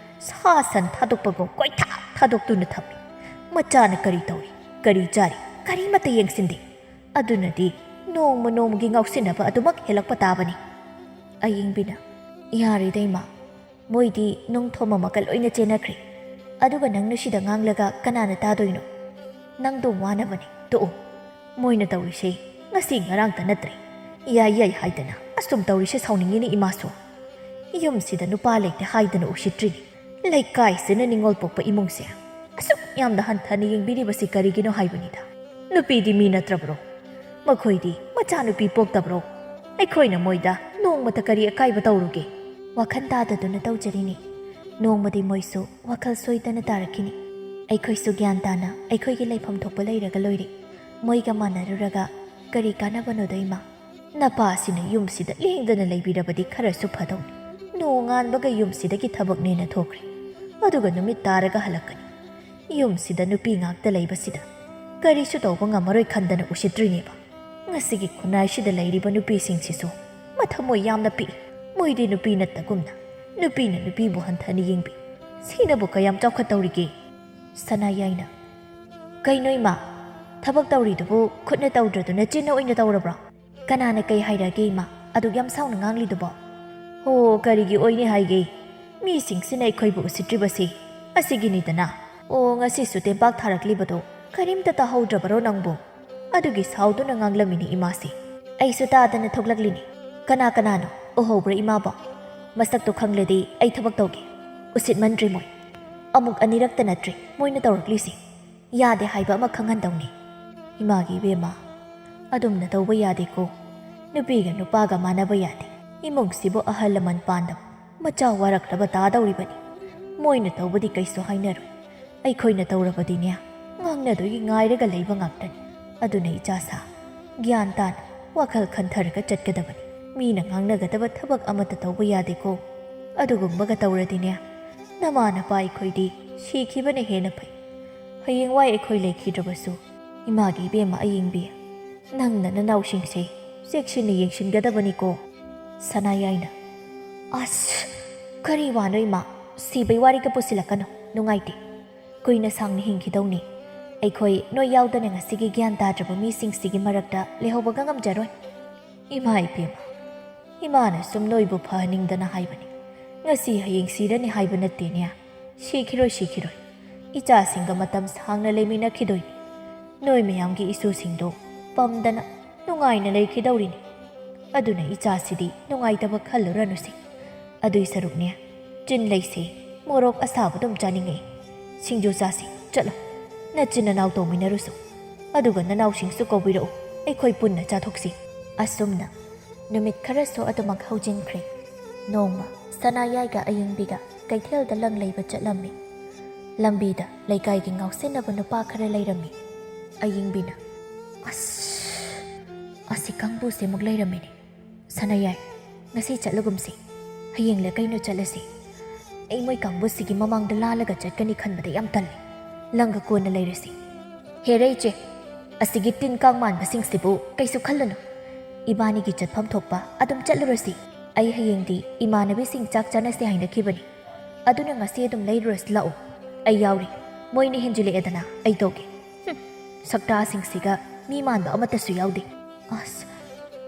ꯁꯥ ꯁꯟ ꯊꯥꯗꯣꯛꯄꯒ ꯀꯣꯏꯊꯥꯛ ꯊꯥꯗꯣꯛꯇꯨꯅ ꯊꯝꯃꯤ ꯃꯆꯥꯅ ꯀꯔꯤ ꯇꯧꯏ ꯀꯔꯤ ꯆꯥꯔꯤ ꯀꯔꯤꯃꯠꯇ ꯌꯦꯡꯁꯤꯟꯗꯦ ꯑꯗꯨꯅꯗꯤ ꯅꯣꯡꯃꯒꯤ ꯉꯥꯎꯁꯤꯟꯅꯕ ꯑꯗꯨꯃꯛ ꯍꯦꯜꯂꯛꯄ ꯇꯥꯕꯅꯤ ꯑꯌꯤꯡꯕꯤꯅ ꯌꯥꯔꯦꯗ ꯏꯃꯥ ꯃꯣꯏꯗꯤ ꯅꯨꯡꯊꯣꯝ ꯑꯃꯒ ꯂꯣꯏꯅ ꯆꯦꯟꯅꯈ꯭ꯔꯦ ꯑꯗꯨꯒ ꯅꯪꯅ ꯁꯤꯗ ꯉꯥꯡꯂꯒ ꯀꯅꯥꯅ ꯇꯥꯗꯣꯏꯅꯣ ꯅꯪꯗꯣ ꯋꯥꯅꯕꯅꯤ ꯇꯣꯛꯑꯣ ꯃꯣꯏꯅ ꯇꯧꯔꯤꯁꯦ ꯉꯁꯤ ꯉꯔꯥꯡꯇ ꯅꯠꯇ꯭ꯔꯦ ꯌꯥꯏ ꯍꯥꯏꯗꯅ ꯑꯁꯨꯝ ꯇꯧꯔꯤꯁꯦ ꯁꯥꯎꯅꯤꯡꯉꯤꯅꯤ ꯏꯃꯥꯁꯨ ꯌꯨꯝꯁꯤꯗ ꯅꯨꯄꯥ ꯂꯩꯇꯦ ꯍꯥꯏꯗꯅ ꯎꯁꯤꯠꯇ꯭ꯔꯤꯅꯤ ꯂꯩꯀꯥꯏꯁꯤꯅ ꯅꯤꯡꯉꯣꯜ ꯄꯣꯛꯄ ꯏꯃꯨꯡꯁꯦ ꯑꯁꯨꯛ ꯌꯥꯝꯅ ꯍꯟꯊꯅ ꯌꯦꯡꯕꯤꯔꯤꯕꯁꯤ ꯀꯔꯤꯒꯤꯅꯣ ꯍꯥꯏꯕꯅꯤꯗ ꯅꯨꯄꯤꯗꯤ ꯃꯤ ꯅꯠꯇ꯭ꯔꯕ꯭ꯔꯣ ꯃꯈꯣꯏꯗꯤ ꯃꯆꯥꯅꯨꯄꯤ ꯄꯣꯛꯇꯕ꯭ꯔꯣ ꯑꯩꯈꯣꯏꯅ ꯃꯣꯏꯗ ꯅꯣꯡꯃꯇ ꯀꯔꯤ ꯑꯀꯥꯏꯕ ꯇꯧꯔꯨꯒꯦ ꯋꯥꯈꯜ ꯇꯥꯗꯗꯨꯅ ꯇꯧꯖꯔꯤꯅꯤ ꯅꯣꯡꯃꯗꯤ ꯃꯣꯏꯁꯨ ꯋꯥꯈꯜ ꯁꯣꯏꯗꯅ ꯇꯥꯔꯛꯈꯤꯅꯤ ꯑꯩꯈꯣꯏꯁꯨ ꯒ꯭ꯌꯥꯟ ꯇꯥꯅ ꯑꯩꯈꯣꯏꯒꯤ ꯂꯩꯐꯝ ꯊꯣꯛꯄ ꯂꯩꯔꯒ ꯂꯣꯏꯔꯦ ꯃꯣꯏꯒ ꯃꯥꯟꯅꯔꯨꯔꯒ ꯀꯔꯤ ꯀꯥꯟꯅꯕꯅꯣꯗ ꯏꯃꯥ ꯅꯄꯥꯁꯤꯅ ꯌꯨꯝꯁꯤꯗ ꯂꯦꯡꯗꯅ ꯂꯩꯕꯤꯔꯕꯗꯤ ꯈꯔꯁꯨ ꯐꯗꯧꯅꯤ ꯅꯣꯡꯉꯥꯟꯕꯒ ꯌꯨꯝꯁꯤꯗꯒꯤ ꯊꯕꯛꯅꯦꯅ ꯊꯣꯛꯈ꯭ꯔꯦ ꯑꯗꯨꯒ ꯅꯨꯃꯤꯠ ꯇꯥꯔꯒ ꯍꯜꯂꯛꯀꯅꯤ ꯌꯨꯝꯁꯤꯗ ꯅꯨꯄꯤ ꯉꯥꯛꯇ ꯂꯩꯕꯁꯤꯗ ꯀꯔꯤꯁꯨ ꯇꯧꯕ ꯉꯝꯃꯔꯣꯏ ꯈꯟꯗꯅ ꯎꯁꯤꯠꯇ꯭ꯔꯤꯅꯦꯕ ꯉꯁꯤꯒꯤ ꯈꯨꯟꯅꯥꯏꯁꯤꯗ ꯂꯩꯔꯤꯕ ꯅꯨꯄꯤꯁꯤꯡꯁꯤꯁꯨ ꯃꯊꯃꯣꯏ ꯌꯥꯝꯅ ꯄꯤꯛꯏ ꯃꯣꯏꯗꯤ ꯅꯨꯄꯤ ꯅꯠꯇꯒꯨꯝꯅ ꯅꯨꯄꯤꯅ ꯅꯨꯄꯤꯕꯨ ꯍꯟꯊꯅ ꯌꯦꯡꯕꯤ ꯁꯤꯅꯕꯨ ꯀꯌꯥꯝ ꯆꯥꯎꯈꯠꯇꯧꯔꯤꯒꯦ ꯁꯅꯥꯌꯥꯏꯅ ꯀꯩꯅꯣ ꯏꯃꯥ ꯊꯕꯛ ꯇꯧꯔꯤꯗꯨꯕꯨ ꯈꯨꯠꯅ ꯇꯧꯗ꯭ꯔꯗꯨꯅ ꯆꯤꯟꯅ ꯑꯣꯏꯅ ꯇꯧꯔꯕ꯭ꯔꯣ ꯀꯅꯥꯅ ꯀꯩ ꯍꯥꯏꯔꯒꯦ ꯏꯃꯥ ꯑꯗꯨꯛ ꯌꯥꯝ ꯁꯥꯎꯅ ꯉꯥꯡꯂꯤꯗꯨꯕꯣ ꯍꯣ ꯀꯔꯤꯒꯤ ꯑꯣꯏꯅꯤ ꯍꯥꯏꯒꯦ ꯃꯤꯁꯤꯡꯁꯤꯅ ꯑꯩꯈꯣꯏꯕꯨ ꯎꯁꯤꯠꯇ꯭ꯔꯤꯕꯁꯤ ꯑꯁꯤꯒꯤꯅꯤꯗꯅ ꯑꯣ ꯉꯁꯤꯁꯨ ꯇꯦꯝꯄꯥꯛ ꯊꯥꯔꯛꯂꯤꯕꯗꯣ ꯀꯔꯤꯝꯇ ꯇꯥꯍꯧꯗ꯭ꯔꯕꯔꯣ ꯅꯪꯕꯨ ꯑꯗꯨꯒꯤ ꯁꯥꯎꯗꯨꯅ ꯉꯥꯡꯂꯝꯃꯤꯅꯤ ꯏꯃꯥꯁꯤ ꯑꯩꯁꯨ ꯇꯥꯗꯅ ꯊꯣꯛꯂꯛꯂꯤꯅꯤ ꯀꯅꯥꯅꯣ ꯎꯍꯧꯕ꯭ꯔꯥ ꯏꯃꯥꯕꯣ ꯃꯁꯛꯇꯣ ꯈꯪꯂꯗꯤ ꯑꯩ ꯊꯕꯛ ꯇꯧꯒꯦ ꯎꯁꯤꯠꯃꯟꯗ꯭ꯔꯤ ꯃꯣꯏ ꯑꯃꯨꯛ ꯑꯅꯤꯔꯛꯇ ꯅꯠꯇ꯭ꯔꯦ ꯃꯣꯏꯅ ꯇꯧꯔꯛꯂꯤꯁꯤ ꯌꯥꯗꯦ ꯍꯥꯏꯕ ꯑꯃ ꯈꯪꯍꯟꯗꯧꯅꯤ ꯏꯃꯥꯒꯤ ꯏꯕꯦꯝꯃ ꯑꯗꯨꯝꯅ ꯇꯧꯕ ꯌꯥꯗꯦꯀꯣ ꯅꯨꯄꯤꯒ ꯅꯨꯄꯥꯒ ꯃꯥꯟꯅꯕ ꯌꯥꯗꯦ ꯏꯃꯨꯡꯁꯤꯕꯨ ꯑꯍꯜ ꯂꯃꯟ ꯄꯥꯟꯗꯕ ꯃꯆꯥ ꯋꯥꯔꯛꯂꯕ ꯇꯥꯗꯧꯔꯤꯕꯅꯤ ꯃꯣꯏꯅ ꯇꯧꯕꯗꯤ ꯀꯩꯁꯨ ꯍꯥꯏꯅꯔꯣꯏ ꯑꯩꯈꯣꯏꯅ ꯇꯧꯔꯕꯗꯤꯅꯦ ꯉꯥꯡꯅꯗꯣꯏꯒꯤ ꯉꯥꯏꯔꯒ ꯂꯩꯕ ꯉꯥꯛꯇꯅꯤ ꯑꯗꯨꯅ ꯏꯆꯥꯁꯥ ꯒ꯭ꯌꯥꯟ ꯇꯥꯅ ꯋꯥꯈꯜ ꯈꯟꯊꯔꯒ ꯆꯠꯀꯗꯕꯅꯤ ꯃꯤꯅ ꯉꯥꯡꯅꯒꯗꯕ ꯊꯕꯛ ꯑꯃꯠꯇ ꯇꯧꯕ ꯌꯥꯗꯦꯀꯣ ꯑꯗꯨꯒꯨꯝꯕꯒ ꯇꯧꯔꯗꯤꯅꯦ ꯅꯃꯥ ꯅꯄꯥ ꯑꯩꯈꯣꯏꯗꯤ ꯁꯤꯈꯤꯕꯅ ꯍꯦꯟꯅ ꯐꯩ ꯍꯌꯦꯡꯋꯥꯏ ꯑꯩꯈꯣꯏ ꯂꯩꯈꯤꯗ꯭ꯔꯕꯁꯨ ꯏꯃꯥꯒꯤ ꯏꯕꯦꯝꯃ ꯑꯌꯤꯡꯕꯤ ꯅꯪꯅ ꯅꯅꯥꯎꯁꯤꯡꯁꯦ ꯆꯦꯛꯁꯤꯟꯅ ꯌꯦꯡꯁꯤꯟꯒꯗꯕꯅꯤꯀꯣ ꯁꯅꯥꯌꯥꯏꯅ ꯑꯁ ꯀꯔꯤ ꯋꯥꯅꯣ ꯏꯃꯥ ꯁꯤꯕꯩ ꯋꯥꯔꯤꯒ ꯄꯨꯁꯤꯜꯂꯛꯀꯅꯣ ꯅꯨꯡꯉꯥꯏꯇꯦ ꯀꯨꯏꯅ ꯁꯥꯡꯅ ꯍꯤꯡꯈꯤꯗꯧꯅꯤ ꯑꯩꯈꯣꯏ ꯅꯣꯏ ꯌꯥꯎꯗꯅ ꯉꯁꯤꯒꯤ ꯒ꯭ꯌꯥꯟ ꯇꯥꯗ꯭ꯔꯕ ꯃꯤꯁꯤꯡꯁꯤꯒꯤ ꯃꯔꯛꯇ ꯂꯩꯍꯧꯕꯒ ꯉꯝꯖꯔꯣꯏ ꯏꯃꯥ ꯏꯕꯦꯝꯃ ꯏꯃꯥꯅ ꯁꯨꯝ ꯅꯣꯏꯕꯨ ꯐꯍꯟꯅꯤꯡꯗꯅ ꯍꯥꯏꯕꯅꯤ ꯉꯁꯤ ꯍꯌꯦꯡ ꯁꯤꯔꯅꯤ ꯍꯥꯏꯕ ꯅꯠꯇꯦꯅꯦ ꯁꯤꯈꯤꯔꯣꯏ ꯏꯆꯥꯁꯤꯡꯒ ꯃꯇꯝ ꯁꯥꯡꯅ ꯂꯩꯃꯤꯟꯅꯈꯤꯗꯣꯏꯅꯤ ꯅꯣꯏ ꯃꯌꯥꯝꯒꯤ ꯏꯁꯨꯁꯤꯡꯗꯣ ꯄꯝꯗꯅ ꯅꯨꯡꯉꯥꯏꯅ ꯂꯩꯈꯤꯗꯧꯔꯤꯅꯤ ꯑꯗꯨꯅ ꯏꯆꯥꯁꯤꯗꯤ ꯅꯨꯡꯉꯥꯏꯇꯕ ꯈꯜꯂꯨꯔꯅꯨꯁꯤ ꯑꯗꯨꯏ ꯁꯔꯨꯛꯅꯦ ꯆꯤꯟ ꯂꯩꯁꯦ ꯃꯣꯔꯣꯛ ꯑꯁꯥꯕ ꯑꯗꯨꯝ ꯆꯥꯅꯤꯡꯉꯛꯏ ꯁꯤꯡꯖꯨ ꯆꯥꯁꯤ ꯆꯠꯂꯣ ꯅꯆꯤꯟ ꯅꯅꯥꯎ ꯇꯧꯃꯤꯟꯅꯔꯨꯁꯨ ꯑꯗꯨꯒ ꯅꯅꯥꯎꯁꯤꯡꯁꯨ ꯀꯧꯕꯤꯔꯛꯎ ꯑꯩꯈꯣꯏ ꯄꯨꯟꯅ ꯆꯥꯊꯣꯛꯁꯤ ꯑꯁꯨꯝꯅ ꯅꯨꯃꯤꯠ ꯈꯔꯁꯨ ꯑꯗꯨꯃꯛ ꯍꯧꯖꯤꯟꯈ꯭ꯔꯦ ꯅꯣꯡꯃ ꯁꯅꯥꯌꯥꯏꯒ ꯑꯌꯤꯡꯕꯤꯒ ꯀꯩꯊꯦꯜꯗ ꯂꯪ ꯂꯩꯕ ꯆꯠꯂꯝꯃꯤ ꯂꯝꯕꯤꯗ ꯂꯩꯀꯥꯏꯒꯤ ꯉꯥꯎꯁꯤꯟꯅꯕ ꯅꯨꯄꯥ ꯈꯔ ꯂꯩꯔꯝꯃꯤ ꯑꯌꯤꯡꯕꯤꯅ ꯑꯁꯤ ꯀꯥꯡꯕꯨꯁꯦ ꯑꯃꯨꯛ ꯂꯩꯔꯝꯃꯤꯅꯤ ꯁꯅꯥꯌꯥꯏ ꯉꯁꯤ ꯆꯠꯂꯒꯨꯝꯁꯤ ꯍꯌꯦꯡꯂ ꯀꯩꯅꯣ ꯆꯠꯂꯁꯤ ꯑꯩ ꯃꯣꯏ ꯀꯥꯡꯕꯨꯁꯤꯒꯤ ꯃꯃꯥꯡꯗ ꯂꯥꯜꯂꯒ ꯆꯠꯀꯅꯤ ꯈꯟꯕꯗ ꯌꯥꯝ ꯇꯜꯂꯤ ꯂꯪꯒ ꯀꯣꯟꯅ ꯂꯩꯔꯁꯤ ꯍꯦꯔꯦ ꯏꯆꯦ ꯑꯁꯤꯒꯤ ꯇꯤꯟ ꯀꯥꯡ ꯃꯥꯟꯕꯁꯤꯡꯁꯤꯕꯨ ꯀꯩꯁꯨ ꯈꯜꯂꯨꯅꯨ ꯏꯕꯥꯅꯤꯒꯤ ꯆꯠꯐꯝ ꯊꯣꯛꯄ ꯑꯗꯨꯝ ꯆꯠꯂꯨꯔꯁꯤ ꯑꯩ ꯍꯌꯦꯡꯗꯤ ꯏꯃꯥꯟꯅꯕꯤꯁꯤꯡ ꯆꯥꯛ ꯆꯥꯅꯁꯤ ꯍꯥꯏꯅꯈꯤꯕꯅꯤ ꯑꯗꯨꯅ ꯉꯁꯤ ꯑꯗꯨꯝ ꯂꯩꯔꯨꯔꯁꯤ ꯂꯥꯛꯑꯣ ꯑꯩ ꯌꯥꯎꯔꯤ ꯃꯣꯏꯅ ꯍꯦꯟꯖꯤꯜꯂꯛꯑꯦꯗꯅ ꯑꯩ ꯇꯧꯒꯦ ꯁꯛꯇꯥꯁꯤꯡꯁꯤꯒ ꯃꯤ ꯃꯥꯟꯕ ꯑꯃꯠꯇꯁꯨ ꯌꯥꯎꯗꯦ ꯑꯁ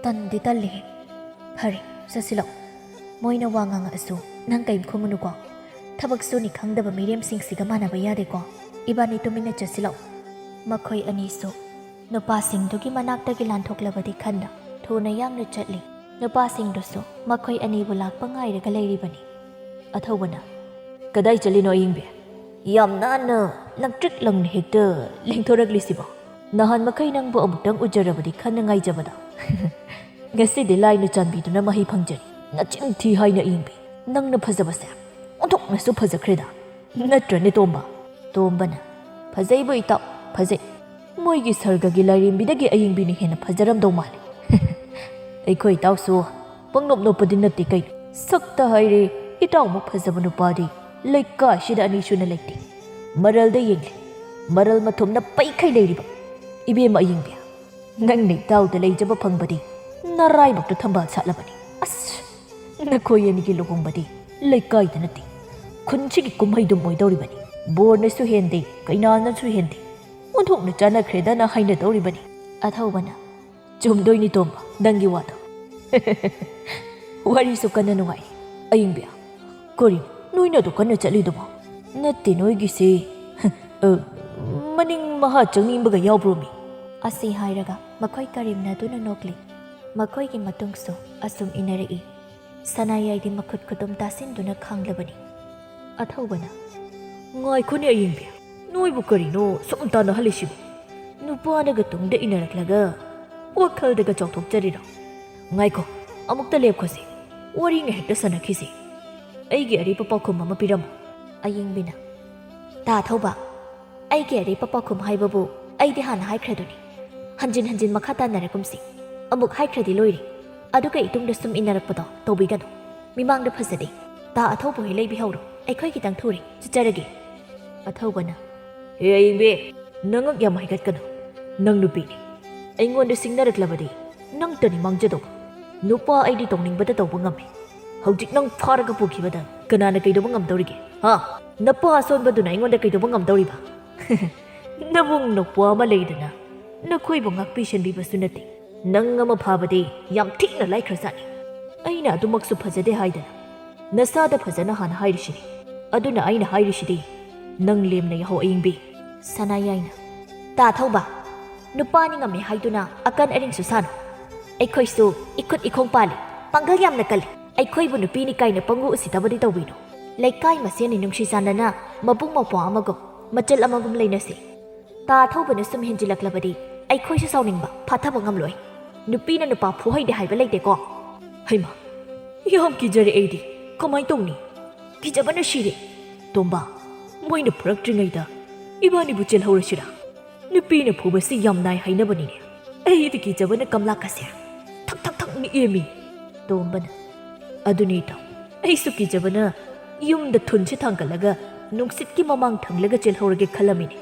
ꯇꯟꯗꯤ ꯇꯜꯂꯤꯍꯦ ꯐꯔꯦ ꯆꯠꯁꯤꯜꯂꯛꯑꯣ ꯃꯣꯏꯅ ꯋꯥ ꯉꯥꯡꯉꯛꯑꯁꯨ ꯅꯪ ꯀꯩꯝ ꯈꯨꯝꯃꯨꯅꯨꯀꯣ ꯊꯕꯛ ꯁꯨꯅꯤ ꯈꯪꯗꯕ ꯃꯤꯔꯦꯝꯁꯤꯡꯁꯤꯒ ꯃꯥꯟꯅꯕ ꯌꯥꯗꯦꯀꯣ ꯏꯕꯥꯅꯤ ꯇꯨꯃꯤꯟꯅ ꯆꯠꯁꯤꯜꯂꯛꯑꯣ ꯃꯈꯣꯏ ꯑꯅꯤꯁꯨ ꯅꯨꯄꯥꯁꯤꯡꯗꯨꯒꯤ ꯃꯅꯥꯛꯇꯒꯤ ꯂꯥꯟꯊꯣꯛꯂꯕꯗꯤ ꯈꯟꯅ ꯊꯨꯅ ꯌꯥꯡꯅ ꯆꯠꯂꯤ ꯅꯨꯄꯥꯁꯤꯡꯗꯨꯁꯨ ꯃꯈꯣꯏ ꯑꯅꯤꯕꯨ ꯂꯥꯛꯄ ꯉꯥꯏꯔꯒ ꯂꯩꯔꯤꯕꯅꯤ ꯑꯊꯧꯕꯅ ꯀꯗꯥꯏ ꯆꯠꯂꯤꯅꯣ ꯑꯌꯤꯡꯕꯤ ꯌꯥꯝ ꯅꯥꯟꯅ ꯂꯪꯇ꯭ꯔꯤꯛ ꯂꯪꯅ ꯍꯦꯛꯇ ꯂꯦꯡꯊꯣꯔꯛꯂꯤꯁꯤꯕꯣ ꯅꯍꯥꯟ ꯃꯈꯩ ꯅꯪꯕꯨ ꯑꯃꯨꯛꯇꯪ ꯎꯖꯔꯕꯗꯤ ꯈꯟꯅ ꯉꯥꯏꯖꯕꯗ ꯉꯁꯤꯗꯤ ꯂꯥꯏꯅ ꯆꯥꯟꯕꯤꯗꯨꯅ ꯃꯍꯩ ꯐꯪꯖꯔꯤ ꯅꯆꯤꯟ ꯊꯤ ꯍꯥꯏꯅ ꯑꯌꯤꯡꯕꯤ ꯅꯪꯅ ꯐꯖꯕꯁꯦ ꯑꯣꯟꯊꯣꯛꯅꯁꯨ ꯐꯖꯈ꯭ꯔꯦꯗ ꯅꯠꯇ꯭ꯔꯅꯦ ꯇꯣꯝꯕꯅ ꯐꯖꯩꯕꯨ ꯏꯇꯥꯎ ꯐꯖꯩ ꯃꯣꯏꯒꯤ ꯁꯔꯒꯒꯤ ꯂꯥꯏꯔꯦꯝꯕꯤꯗꯒꯤ ꯑꯌꯤꯡꯕꯤꯅ ꯍꯦꯟꯅ ꯐꯖꯔꯝꯗꯧ ꯃꯥꯜꯂꯤ ꯑꯩꯈꯣꯏ ꯏꯇꯥꯎꯁꯨ ꯄꯪꯅꯣꯞ ꯅꯣꯞꯄꯗꯤ ꯅꯠꯇꯦ ꯀꯩꯅꯣ ꯁꯛꯇ ꯍꯥꯏꯔꯦ ꯏꯇꯥꯎꯃꯨꯛ ꯐꯖꯕ ꯅꯨꯄꯥꯗꯤ ꯂꯩꯀꯥꯏꯁꯤꯗ ꯑꯅꯤ ꯁꯨꯅ ꯂꯩꯇꯦ ꯃꯔꯜꯗ ꯌꯦꯡꯂꯤ ꯃꯔꯜ ꯃꯊꯨꯝꯅ ꯄꯩꯈꯩ ꯂꯩꯔꯤꯕ ꯏꯕꯦꯝ ꯑꯌꯤꯡꯕꯤ ꯅꯪꯅ ꯏꯇꯥꯎꯗ ꯂꯩꯖꯕ ꯐꯪꯕꯗꯤ ꯅꯔꯥꯏꯃꯛꯇ ꯊꯝꯕꯥꯜ ꯁꯥꯠꯂꯕꯅꯤ ꯑꯁ ꯅꯈꯣꯏ ꯑꯅꯤꯒꯤ ꯂꯨꯍꯣꯡꯕꯗꯤ ꯂꯩꯀꯥꯏꯗ ꯅꯠꯇꯦ ꯈꯨꯟꯁꯤꯒꯤ ꯀꯨꯝꯍꯩꯗꯨꯝ ꯑꯣꯏꯗꯧꯔꯤꯕꯅꯤ ꯕꯣꯔꯅꯁꯨ ꯍꯦꯟꯗꯦ ꯀꯩꯅꯥꯅꯁꯨ ꯍꯦꯟꯗꯦ ꯑꯣꯟꯊꯣꯛꯅ ꯆꯥꯟꯅꯈ꯭ꯔꯦꯗꯅ ꯍꯥꯏꯅꯗꯧꯔꯤꯕꯅꯤ ꯑꯊꯧꯕꯅ ꯆꯨꯝꯗꯣꯏꯅꯤ ꯇꯣꯝꯕ ꯅꯪꯒꯤ ꯋꯥꯗꯣ ꯋꯥꯔꯤꯁꯨ ꯀꯟꯅ ꯅꯨꯡꯉꯥꯏ ꯑꯌꯤꯡꯕꯤ ꯀꯔꯤꯅꯣ ꯅꯣꯏꯅ ꯑꯗꯨ ꯀꯟꯅ ꯆꯠꯂꯤꯗꯨꯕꯣ ꯅꯠꯇꯦ ꯅꯣꯏꯒꯤꯁꯤ ꯃꯅꯤꯡ ꯃꯍꯥ ꯆꯪꯅꯤꯡꯕꯒ ꯌꯥꯎꯕ꯭ꯔꯣ ꯃꯤ ꯑꯁꯤ ꯍꯥꯏꯔꯒ ꯃꯈꯣꯏ ꯀꯔꯤꯝꯅꯗꯨꯅ ꯅꯣꯛꯂꯤ ꯃꯈꯣꯏꯒꯤ ꯃꯇꯨꯡꯁꯨ ꯑꯁꯨꯝ ꯏꯟꯅꯔꯛꯏ ꯁꯅꯥꯌꯥꯏꯗꯤ ꯃꯈꯨꯠ ꯈꯨꯗꯨꯝ ꯇꯥꯁꯤꯟꯗꯨꯅ ꯈꯥꯡꯂꯕꯅꯤ ꯑꯊꯧꯕꯅ ꯉꯥꯏꯈꯣꯅꯦ ꯑꯌꯤꯡꯕꯤ ꯅꯣꯏꯕꯨ ꯀꯔꯤꯅꯣ ꯁꯨꯝ ꯇꯥꯟꯅꯍꯜꯂꯤꯁꯤꯕꯨ ꯅꯨꯄꯥꯅꯒ ꯇꯨꯡꯗ ꯏꯟꯅꯔꯛꯂꯒ ꯋꯥꯈꯜꯗꯒ ꯆꯥꯎꯊꯣꯛꯆꯔꯤꯔꯣ ꯉꯥꯏꯈꯣ ꯑꯃꯨꯛꯇ ꯂꯦꯞꯈꯣꯁꯤ ꯋꯥꯔꯤꯅ ꯍꯦꯛꯇ ꯁꯥꯟꯅꯈꯤꯁꯤ ꯑꯩꯒꯤ ꯑꯔꯦꯞꯄ ꯄꯥꯎꯈꯨꯝ ꯑꯃ ꯄꯤꯔꯝꯃꯨ ꯑꯌꯤꯡꯕꯤꯅ ꯇꯥ ꯊꯧꯕ ꯑꯩꯒꯤ ꯑꯔꯦꯞꯄ ꯄꯥꯎꯈꯨꯝ ꯍꯥꯏꯕꯕꯨ ꯑꯩꯗꯤ ꯍꯥꯟꯅ ꯍꯥꯏꯈ꯭ꯔꯗꯨꯅꯤ ꯍꯟꯖꯤꯟ ꯍꯟꯖꯤൻ ꯃꯈꯥ ꯇꯥꯟꯅꯔꯒꯨꯝꯁꯤ ꯑꯃꯨꯛ ꯍꯥꯏꯈ꯭ꯔꯗꯤ ꯂꯣꯏꯔꯦ ꯑꯗꯨꯒ ꯏꯇꯨꯡꯗ ꯁꯨꯝ ꯏꯟꯅꯔꯛꯄꯗꯣ ꯇꯧꯕꯤꯒꯅꯨ ꯃꯤꯃꯥꯡꯗ ꯐꯖꯗꯦ ꯇꯥ ꯑꯊꯧꯕ ꯍꯣꯏ ꯂꯩꯕꯤꯍꯧꯔꯣ ꯑꯩꯈꯣꯏ ꯈꯤꯇꯪ ꯊꯨꯔꯦ ꯆꯠꯆꯔꯒꯦ ꯑꯊꯧꯕꯅ ꯍꯦ ꯑꯌꯤꯡꯕꯤ ꯅꯉꯛ ꯌꯥꯝ ꯍꯥꯏꯒꯠꯀꯅꯨ ꯅꯪ ꯅꯨꯄꯤꯅꯤ ꯑꯩꯉꯣꯟꯗ ꯁꯤꯡꯅꯔꯛꯂꯕꯗꯤ ꯅꯪꯇꯅꯤ ꯃꯥꯡꯖꯗꯧꯕ ꯅꯨꯄꯥ ꯑꯩꯗꯤ ꯇꯧꯅꯤꯡꯕꯗ ꯇꯧꯕ ꯉꯝꯃꯤ ꯍꯧꯖꯤꯛ ꯅꯪ ꯐꯥꯔꯒ ꯄꯨꯈꯤꯕꯗ ꯀꯅꯥꯅ ꯀꯩꯗꯧꯕ ꯉꯝꯗꯧꯔꯤꯒꯦ ꯍꯥ ꯅꯄꯥ ꯑꯁꯣꯟꯕꯗꯨꯅ ꯑꯩꯉꯣꯟꯗ ꯀꯩꯗꯧꯕ ꯉꯝꯗꯧꯔꯤꯕ ꯅꯕꯨꯡ ꯅꯧꯄ꯭ꯋꯥ ꯑꯃ ꯂꯩꯗꯅ ꯅꯈꯣꯏꯕꯨ ꯉꯥꯛꯄꯤ ꯁꯦꯟꯕꯤꯕꯁꯨ ꯅꯠꯇꯦ ꯅꯪ ꯑꯃ ꯐꯥꯕꯗꯤ ꯌꯥꯝ ꯊꯤꯅ ꯂꯥꯏꯈ꯭ꯔꯖꯥꯠꯅꯤ ꯑꯩꯅ ꯑꯗꯨꯃꯛꯁꯨ ꯐꯖꯗꯦ ꯍꯥꯏꯗꯅ ꯅꯁꯥꯗ ꯐꯖꯅ ꯍꯥꯟꯅ ꯍꯥꯏꯔꯤꯁꯤꯅꯤ ꯑꯗꯨꯅ ꯑꯩꯅ ꯍꯥꯏꯔꯤꯁꯤꯗꯤ ꯅꯪ ꯂꯦꯝꯅ ꯌꯥꯍꯧ ꯑꯌꯤꯡꯕꯤ ꯁꯅꯥꯌꯥꯏꯅ ꯇꯥꯊꯧꯕ ꯅꯨꯄꯥꯅꯤ ꯉꯝꯃꯦ ꯍꯥꯏꯗꯨꯅ ꯑꯀꯟ ꯑꯔꯤꯡꯁꯨ ꯁꯥꯅꯨ ꯑꯩꯈꯣꯏꯁꯨ ꯏꯈꯨꯠ ꯏꯈꯣꯡ ꯄꯥꯜꯂꯤ ꯄꯥꯡꯒꯜ ꯌꯥꯝꯅ ꯀꯜꯂꯤ ꯑꯩꯈꯣꯏꯕꯨ ꯅꯨꯄꯤꯅꯤ ꯀꯥꯏꯅ ꯄꯪꯎ ꯎꯁꯤꯠꯇꯕꯗꯤ ꯇꯧꯕꯤꯅꯨ ꯂꯩꯀꯥꯏ ꯃꯁꯦꯟꯅꯤ ꯅꯨꯡꯁꯤ ꯆꯥꯟꯅꯅ ꯃꯕꯨꯡ ꯃꯧꯄ꯭ꯋꯥ ꯑꯃꯒꯨꯝ ꯃꯆꯜ ꯑꯃꯒꯨꯝ ꯂꯩꯅꯁꯤ ꯇꯥꯊꯧꯕꯅ ꯁꯨꯝ ꯍꯦꯟꯖꯤꯜꯂꯛꯂꯕꯗꯤ ꯑꯩꯈꯣꯏꯁꯨ ꯁꯥꯎꯅꯤꯡꯕ ꯐꯥꯊꯕ ꯉꯝꯂꯣꯏ ꯅꯨꯄꯤꯅ ꯅꯨꯄꯥ ꯐꯨꯍꯩꯗꯦ ꯍꯥꯏꯕ ꯂꯩꯇꯦꯀꯣ ꯍꯩꯃꯥ ꯌꯥꯝ ꯀꯤꯖꯔꯦ ꯑꯩꯗꯤ ꯀꯃꯥꯏ ꯇꯧꯅꯤ ꯀꯤꯖꯕꯅ ꯁꯤꯔꯦ ꯇꯣꯝꯕꯥ ꯃꯣꯏꯅ ꯐꯨꯔꯛꯇ꯭ꯔꯤꯉꯩꯗ ꯏꯕꯥꯅꯤꯕꯨ ꯆꯦꯜꯍꯧꯔꯁꯤꯔꯥ ꯅꯨꯄꯤꯅ ꯐꯨꯕꯁꯤ ꯌꯥꯝ ꯅꯥꯏ ꯍꯥꯏꯅꯕꯅꯤꯅꯦ ꯑꯩꯗꯤ ꯀꯤꯖꯕꯅ ꯀꯝꯂꯥꯛꯀꯁꯦ ꯊꯛ ꯊꯛ ꯊꯛ ꯅꯤꯛꯑꯦꯃꯤ ꯇꯣꯝꯕꯅ ꯑꯗꯨꯅꯤ ꯏꯇꯥꯎ ꯑꯩꯁꯨ ꯀꯤꯖꯕꯅ ꯌꯨꯝꯗ ꯊꯨꯟꯁꯤ ꯊꯥꯡꯒꯠꯂꯒ ꯅꯨꯡꯁꯤꯠꯀꯤ ꯃꯃꯥꯡ ꯊꯪꯂꯒ ꯆꯦꯜꯍꯧꯔꯒꯦ ꯈꯜꯂꯝꯃꯤꯅꯦ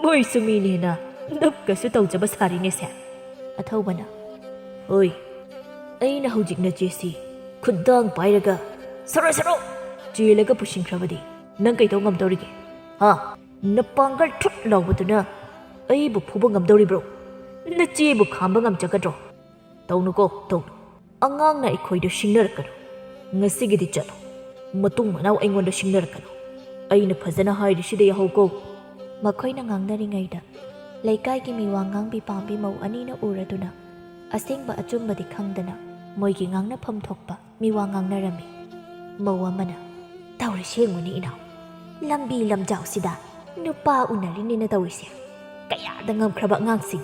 ꯃꯣꯏꯁꯨ ꯃꯤꯅꯦꯅ ꯅꯞꯀꯁꯨ ꯇꯧꯖꯕ ꯁꯥꯔꯤꯅꯦꯁꯦ ꯑꯊꯧꯕꯅ ꯍꯣꯏ ꯑꯩꯅ ꯍꯧꯖꯤꯛ ꯅꯆꯦꯁꯤ ꯈꯨꯠꯗꯥꯡ ꯄꯥꯏꯔꯒ ꯁꯔꯣ ꯁꯔꯣ ꯆꯦꯜꯂꯒ ꯄꯨꯁꯤꯟꯈ꯭ꯔꯕꯗꯤ ꯅꯪ ꯀꯩꯗꯧ ꯉꯝꯗꯧꯔꯤꯒꯦ ꯍꯥ ꯅꯄꯥꯡꯒꯜ ꯊꯨꯠ ꯂꯥꯎꯕꯗꯨꯅ ꯑꯩꯕꯨ ꯐꯨꯕ ꯉꯝꯗꯧꯔꯤꯕ꯭ꯔꯣ ꯅꯆꯦꯕꯨ ꯈꯥꯝꯕ ꯉꯝꯖꯒꯗ꯭ꯔꯣ ꯇꯧꯅꯨꯀꯣ ꯇꯧꯅꯨ ꯑꯉꯥꯡꯅ ꯑꯩꯈꯣꯏꯗ ꯁꯤꯡꯅꯔꯛꯀꯅꯨ ꯉꯁꯤꯒꯤꯗꯤ ꯆꯠꯂꯣ ꯃꯇꯨꯡ ꯃꯅꯥꯎ ꯑꯩꯉꯣꯟꯗ ꯁꯤꯡꯅꯔꯛꯀꯅꯨ ꯑꯩꯅ ꯐꯖꯅ ꯍꯥꯏꯔꯤꯁꯤꯗ ꯌꯥꯍꯧꯀꯣ ꯃꯈꯣꯏꯅ ꯉꯥꯡꯅꯔꯤꯉꯩꯗ ꯂꯩꯀꯥꯏꯒꯤ ꯃꯤꯋꯥ ꯉꯥꯡꯕꯤ ꯄꯥꯝꯕꯤ ꯃꯧ ꯑꯅꯤꯅ ꯎꯔꯗꯨꯅ ꯑꯁꯦꯡꯕ ꯑꯆꯨꯝꯕꯗꯤ ꯈꯪꯗꯅ ꯃꯣꯏꯒꯤ ꯉꯥꯡꯅꯐꯝ ꯊꯣꯛꯄ ꯃꯤꯋꯥ ꯉꯥꯡꯅꯔꯝꯃꯤ ꯃꯧ ꯑꯃꯅ ꯇꯧꯔꯤꯁꯦ ꯌꯦꯡꯉꯨꯅꯤ ꯏꯅꯥꯎ ꯂꯝꯕꯤ ꯂꯝꯖꯥꯎꯁꯤꯗ ꯅꯨꯄꯥ ꯎꯅꯔꯤꯅꯦꯅ ꯇꯧꯔꯤꯁꯦ ꯀꯌꯥꯗ ꯉꯝꯈ꯭ꯔꯕ ꯑꯉꯥꯡꯁꯤꯡ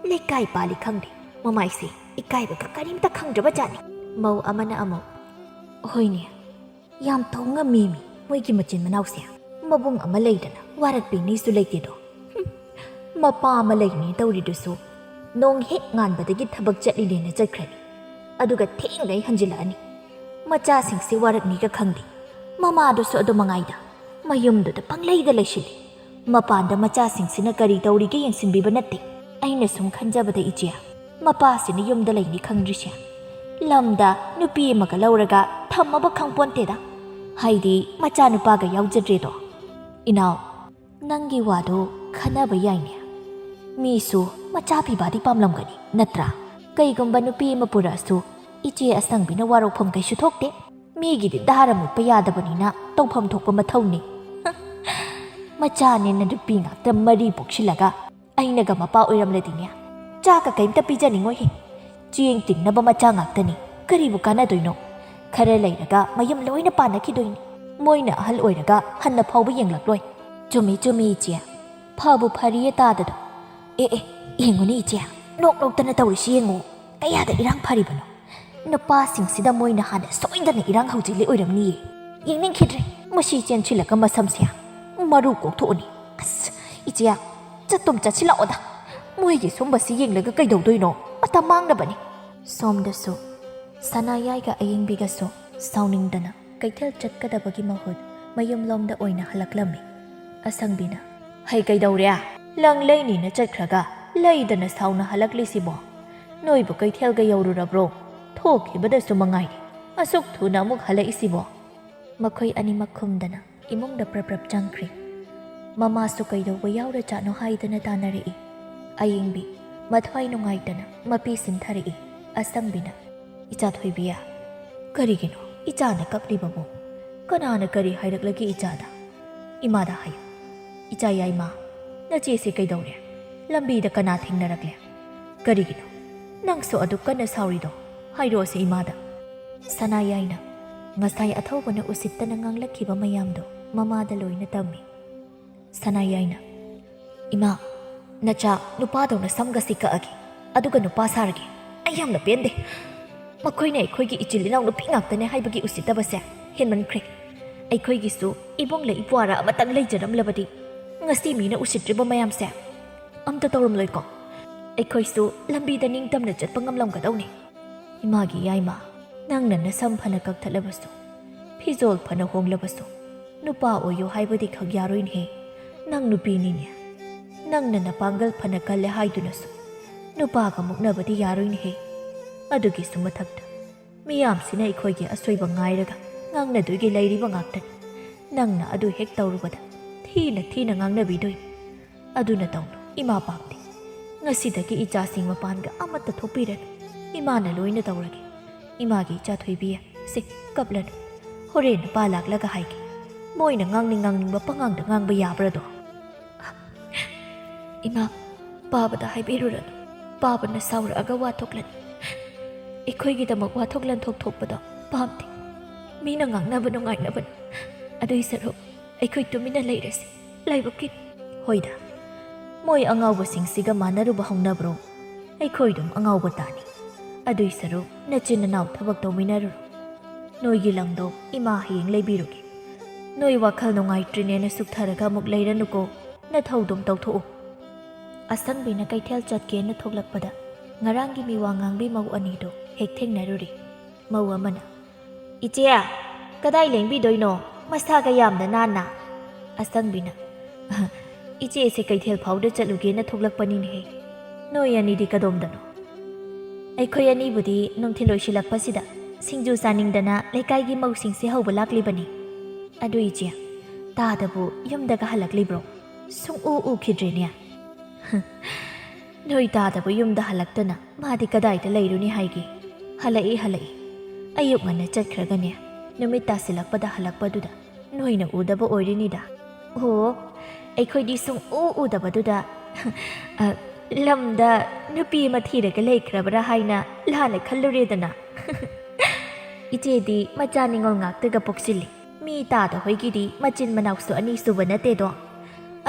ꯂꯩꯀꯥꯏ ꯄꯥꯜꯂꯤ ꯈꯪꯗꯦ ꯃꯃꯥꯏꯁꯦ ꯏꯀꯥꯏꯕꯒ ꯀꯔꯤꯝꯇ ꯈꯪꯗ꯭ꯔꯕ ꯖꯥꯠꯅꯤ ꯃꯧ ꯑꯃꯅ ꯑꯃꯨꯛ ꯍꯣꯏꯅꯦ ꯌꯥꯝ ꯊꯣꯡꯉꯝꯃꯤꯃꯤ ꯃꯣꯏꯒꯤ ꯃꯆꯤꯟ ꯃꯅꯥꯎꯁꯦ ꯃꯕꯨꯡ ꯑꯃ ꯂꯩꯗꯅ ꯋꯥꯔꯛꯄꯤꯅꯤꯁꯨ ꯂꯩꯇꯦꯗꯣ ꯃꯄꯥ ꯑꯃ ꯂꯩꯅꯤ ꯇꯧꯔꯤꯗꯨꯁꯨ ꯅꯣꯡ ꯍꯦꯛ ꯉꯥꯟꯕꯗꯒꯤ ꯊꯕꯛ ꯆꯠꯂꯤꯅꯦꯅ ꯆꯠꯈ꯭ꯔꯅꯤ ꯑꯗꯨꯒ ꯊꯦꯡꯅꯩ ꯍꯟꯖꯤꯜꯂꯛꯑꯅꯤ ꯃꯆꯥꯁꯤꯡꯁꯦ ꯋꯥꯔꯛꯅꯤꯒ ꯈꯪꯗꯦ ꯃꯃꯥꯗꯨꯁꯨ ꯑꯗꯨ ꯃꯉꯥꯏꯗ ꯃꯌꯨꯝꯗꯨꯗ ꯄꯪꯂꯩꯗ ꯂꯩꯁꯤꯜꯂꯤ ꯃꯄꯥꯟꯗ ꯃꯆꯥꯁꯤꯡꯁꯤꯅ ꯀꯔꯤ ꯇꯧꯔꯤꯒꯦ ꯌꯦꯡꯁꯤꯟꯕꯤꯕ ꯅꯠꯇꯦ ꯑꯩꯅ ꯁꯨꯝ ꯈꯟꯖꯕꯗ ꯏꯆꯦ ꯃꯄꯥꯁꯤꯅ ꯌꯨꯝꯗ ꯂꯩꯅꯤ ꯈꯪꯗ꯭ꯔꯤꯁꯦ ꯂꯝꯗ ꯅꯨꯄꯤ ꯑꯃꯒ ꯂꯧꯔꯒ ꯊꯝꯃꯕ ꯈꯪꯄꯣꯟꯇꯦꯗ ꯍꯥꯏꯗꯤ ꯃꯆꯥꯅꯨꯄꯥꯒ ꯌꯥꯎꯖꯗ꯭ꯔꯦꯗꯣ ꯏꯅꯥꯎ ꯅꯪꯒꯤ ꯋꯥꯗꯣ ꯈꯟꯅꯕ ꯌꯥꯏꯅꯦ ꯃꯤꯁꯨ ꯃꯆꯥ ꯄꯤꯕꯥꯗꯤ ꯄꯥꯝꯂꯝꯒꯅꯤ ꯅꯠꯇ꯭ꯔꯥ ꯀꯩꯒꯨꯝꯕ ꯅꯨꯄꯤ ꯑꯃ ꯄꯨꯔꯛꯑꯁꯨ ꯏꯆꯦ ꯑꯁꯪꯕꯤꯅ ꯋꯥꯔꯧꯐꯝ ꯀꯩꯁꯨ ꯊꯣꯛꯇꯦ ꯃꯤꯒꯤꯗꯤ ꯗꯥꯔ ꯃꯨꯠꯄ ꯌꯥꯗꯕꯅꯤꯅ ꯇꯧꯐꯝ ꯊꯣꯛꯄ ꯃꯊꯧꯅꯤ ꯃꯆꯥꯅꯦꯅ ꯅꯨꯄꯤ ꯉꯥꯛꯇ ꯃꯔꯤ ꯄꯣꯛꯁꯤꯜꯂꯒ ꯑꯩꯅꯒ ꯃꯄꯥ ꯑꯣꯏꯔꯝꯂꯗꯤꯅꯦ ꯆꯥꯛꯀ ꯀꯩꯝꯇ ꯄꯤꯖꯅꯤꯡꯉꯣꯏꯍꯦ ꯆꯦꯡ ꯇꯤꯡꯅꯕ ꯃꯆꯥ ꯉꯥꯛꯇꯅꯤ ꯀꯔꯤꯕꯨ ꯀꯥꯟꯅꯗꯣꯏꯅꯣ ꯈꯔ ꯂꯩꯔꯒ ꯃꯌꯨꯝ ꯂꯣꯏꯅ ꯄꯥꯟꯅꯈꯤꯗꯣꯏꯅꯤ ꯃꯣꯏꯅ ꯑꯍꯜ ꯑꯣꯏꯔꯒ ꯍꯟꯅ ꯐꯥꯎꯕ ꯌꯦꯡꯂꯛꯂꯣꯏ ꯆꯨꯝꯃꯤ ꯆꯨꯝꯃꯤ ꯏꯆꯦ ꯐꯕꯨ ꯐꯔꯤꯌꯦ ꯇꯥꯗꯗꯣ ꯑꯦ ꯌꯦꯡꯉꯨꯅꯤ ꯏꯆꯦ ꯅꯣꯛ ꯅꯣꯛꯇꯅ ꯇꯧꯔꯤꯁꯤ ꯌꯦꯡꯉꯨ ꯀꯌꯥꯗ ꯏꯔꯥꯡ ꯐꯔꯤꯕꯅꯣ ꯅꯨꯄꯥꯁꯤꯡꯁꯤꯗ ꯃꯣꯏꯅ ꯍꯥꯟꯅ ꯁꯣꯏꯗꯅ ꯏꯔꯥꯡ ꯍꯧꯖꯤꯜꯂꯤ ꯑꯣꯏꯔꯝꯅꯤꯌꯦ ꯌꯦꯡꯅꯤꯡꯈꯤꯗ꯭ꯔꯦ ꯃꯁꯤ ꯆꯦꯟꯁꯤꯜꯂꯒ ꯃꯁꯝꯁꯦ ꯃꯔꯨ ꯀꯣꯛꯊꯣꯛꯑꯅꯤ ꯑꯁ ꯏꯆꯦ ꯆꯠꯇꯨꯝ ꯆꯠꯁꯤꯜꯂꯛꯑꯣꯗ ꯃꯣꯏꯒꯤ ꯁꯨꯝꯕꯁꯤ ꯌꯦꯡꯂꯒ ꯀꯩꯗꯧꯗꯣꯏꯅꯣ ꯃꯇꯝ ꯃꯥꯡꯅꯕꯅꯤ ꯁꯣꯝꯗꯁꯨ ꯁꯅꯥꯌꯥꯏꯒ ꯑꯌꯤꯡꯕꯤꯒꯁꯨ ꯁꯥꯎꯅꯤꯡꯗꯅ ꯀꯩꯊꯦꯜ ꯆꯠꯀꯗꯕꯒꯤ ꯃꯍꯨꯠ ꯃꯌꯨꯝꯂꯣꯝꯗ ꯑꯣꯏꯅ ꯍꯜꯂꯛꯂꯝꯃꯤ ꯑꯁꯪꯕꯤꯅ ꯍꯩ ꯀꯩꯗꯧꯔꯦ ꯂꯪ ꯂꯩꯅꯤꯅ ꯆꯠꯈ꯭ꯔꯒ ꯂꯩꯗꯅ ꯁꯥꯎꯅ ꯍꯜꯂꯛꯂꯤꯁꯤꯕꯣ ꯅꯣꯏꯕꯨ ꯀꯩꯊꯦꯜꯒ ꯌꯧꯔꯨꯔꯕ꯭ꯔꯣ ꯊꯣꯛꯈꯤꯕꯗꯁꯨ ꯃꯉꯥꯏꯔꯦ ꯑꯁꯨꯛ ꯊꯨꯅ ꯑꯃꯨꯛ ꯍꯜꯂꯛꯏꯁꯤꯕꯣ ꯃꯈꯣꯏ ꯑꯅꯤꯃꯛ ꯈꯨꯝꯗꯅ ꯏꯃꯨꯡꯗ ꯄ꯭ꯔꯞ ꯄ꯭ꯔꯞ ꯆꯪꯈ꯭ꯔꯤ ꯃꯃꯥꯁꯨ ꯀꯩꯗꯧꯕ ꯌꯥꯎꯔꯖꯥꯠꯅꯣ ꯍꯥꯏꯗꯅ ꯇꯥꯅꯔꯛꯏ ꯑꯌꯤꯡꯕꯤ ꯃꯊ꯭ꯋꯥꯏ ꯅꯨꯡꯉꯥꯏꯇꯅ ꯃꯄꯤ ꯁꯤꯟꯊꯔꯛꯏ ꯑꯁꯪꯕꯤꯅ ꯏꯆꯥꯊꯣꯏꯕꯤꯌꯥ ꯀꯔꯤꯒꯤꯅꯣ ꯏꯆꯥꯅ ꯀꯞꯂꯤꯕꯕꯨ ꯀꯅꯥꯅ ꯀꯔꯤ ꯍꯥꯏꯔꯛꯂꯒꯦ ꯏꯆꯥꯗ ꯏꯃꯥꯗ ꯍꯥꯏꯌꯨ ꯏꯆꯥ ꯌꯥꯏꯃ ꯅꯆꯦꯁꯦ ꯀꯩꯗꯧꯔꯦ ꯂꯝꯕꯤꯗ ꯀꯅꯥ ꯊꯦꯡꯅꯔꯛꯂꯦ ꯀꯔꯤꯒꯤꯅꯣ ꯅꯪꯁꯨ ꯑꯗꯨꯛ ꯀꯟꯅ ꯁꯥꯎꯔꯤꯗꯣ ꯍꯥꯏꯔꯣꯁꯦ ꯏꯃꯥꯗ ꯁꯅꯥꯌꯥꯏꯅ ꯉꯁꯥꯏ ꯑꯊꯧꯕꯅ ꯎꯁꯤꯠꯇꯅ ꯉꯥꯡꯂꯛꯈꯤꯕ ꯃꯌꯥꯝꯗꯣ ꯃꯃꯥꯗ ꯂꯣꯏꯅ ꯇꯝꯃꯤ ꯁꯅꯥꯌꯥꯏꯅ ꯏꯃꯥ ꯅꯆꯥ ꯅꯨꯄꯥꯗꯧꯅ ꯁꯝꯒꯁꯤ ꯀꯛꯑꯒꯦ ꯑꯗꯨꯒ ꯅꯨꯄꯥ ꯁꯥꯔꯒꯦ ꯑꯩ ꯌꯥꯝꯅ ꯄꯦꯟꯗꯦ ꯃꯈꯣꯏꯅ ꯑꯩꯈꯣꯏꯒꯤ ꯏꯆꯤꯜ ꯏꯅꯥꯎ ꯅꯨꯄꯤ ꯉꯥꯛꯇꯅꯦ ꯍꯥꯏꯕꯒꯤ ꯎꯁꯤꯠꯇꯕꯁꯦ ꯍꯦꯟꯃꯟꯈ꯭ꯔꯦ ꯑꯩꯈꯣꯏꯒꯤꯁꯨ ꯏꯕꯨꯡ ꯏꯄ꯭ꯋꯥꯔ ꯑꯃꯇꯪ ꯂꯩꯖꯔꯝꯂꯕꯗꯤ ꯉꯁꯤ ꯃꯤꯅ ꯎꯁꯤꯠꯇ꯭ꯔꯤꯕ ꯃꯌꯥꯝꯁꯦ ꯑꯝꯇ ꯇꯧꯔꯝꯂꯣꯏꯀꯣ ꯑꯩꯈꯣꯏꯁꯨ ꯂꯝꯕꯤꯗ ꯅꯤꯡꯇꯝꯅ ꯆꯠꯄ ꯉꯝꯂꯝꯒꯗꯧꯅꯤ ꯏꯃꯥꯒꯤ ꯌꯥꯏꯃ ꯅꯪꯅ ꯅꯁꯝ ꯐꯅ ꯀꯛꯊꯠꯂꯕꯁꯨ ꯐꯤꯖꯣꯜ ꯐꯅ ꯍꯣꯡꯂꯕꯁꯨ nupa oyo haibadi khag yaroin he nang nupini ne nang na napangal phana kalle haidunasu nupa ga muknabadi yaroin he adugi sumathakta miyam sina ikhoige asoiba ngairaga ngangna dugi leiriba ngaktan nangna adu hek tawrubada thina ngangnabidoi aduna tawno ima pamti ngasidagi ijasing mapanga amata thopiran imana loina tawrage imagi icha thoibiya se kaplanu horen palaklaga haigi moina ngangning ba pangangda ngangba yabrado ima babada haibiruranu babana sauraga wathoklan ikhoigi damak wathoklan thokthokpada pamti mina ngangnaba nungainaba adui saru aikhoi tumina leirasi laibakin hoida moi angauba singsiga manaruba hongnabro aikhoi dum angauba tani adui saru nachin naw thabak tawminaru noigi langdo ima hiyeng leibirugi noi wakhal nungai trine na suktharaga muk leiranuko na thodum tawtho asangbi na kaithel chatke na thoklakpada ngarangi miwa ngangbi mau anido hek thengnaruri mau amana ichea kadai lengbi doino masaga yamda nana asangbina iche se kaithel phauda chatluge na thoklakpani ne noi ani di kadomdano aikhoi ani budi nongthiloi silakpasida singju saningdana lekai mausing se hauba laklibani adu iche tadabu yumdaga halaklibro sung u khidrenia noi tadabu yumda halaktana madi kadai da leiruni haigi halai ayuk ngana chatkragane numit tasilakpada halakpaduda noina udaba oirinida ho aikhoi di sung udabaduda lamda nupi mathiraga leikrabra haina lana khalluredana iche di macha ningol ngaktaga poksili mi ta da hoigi di machin manawsu ani subana te do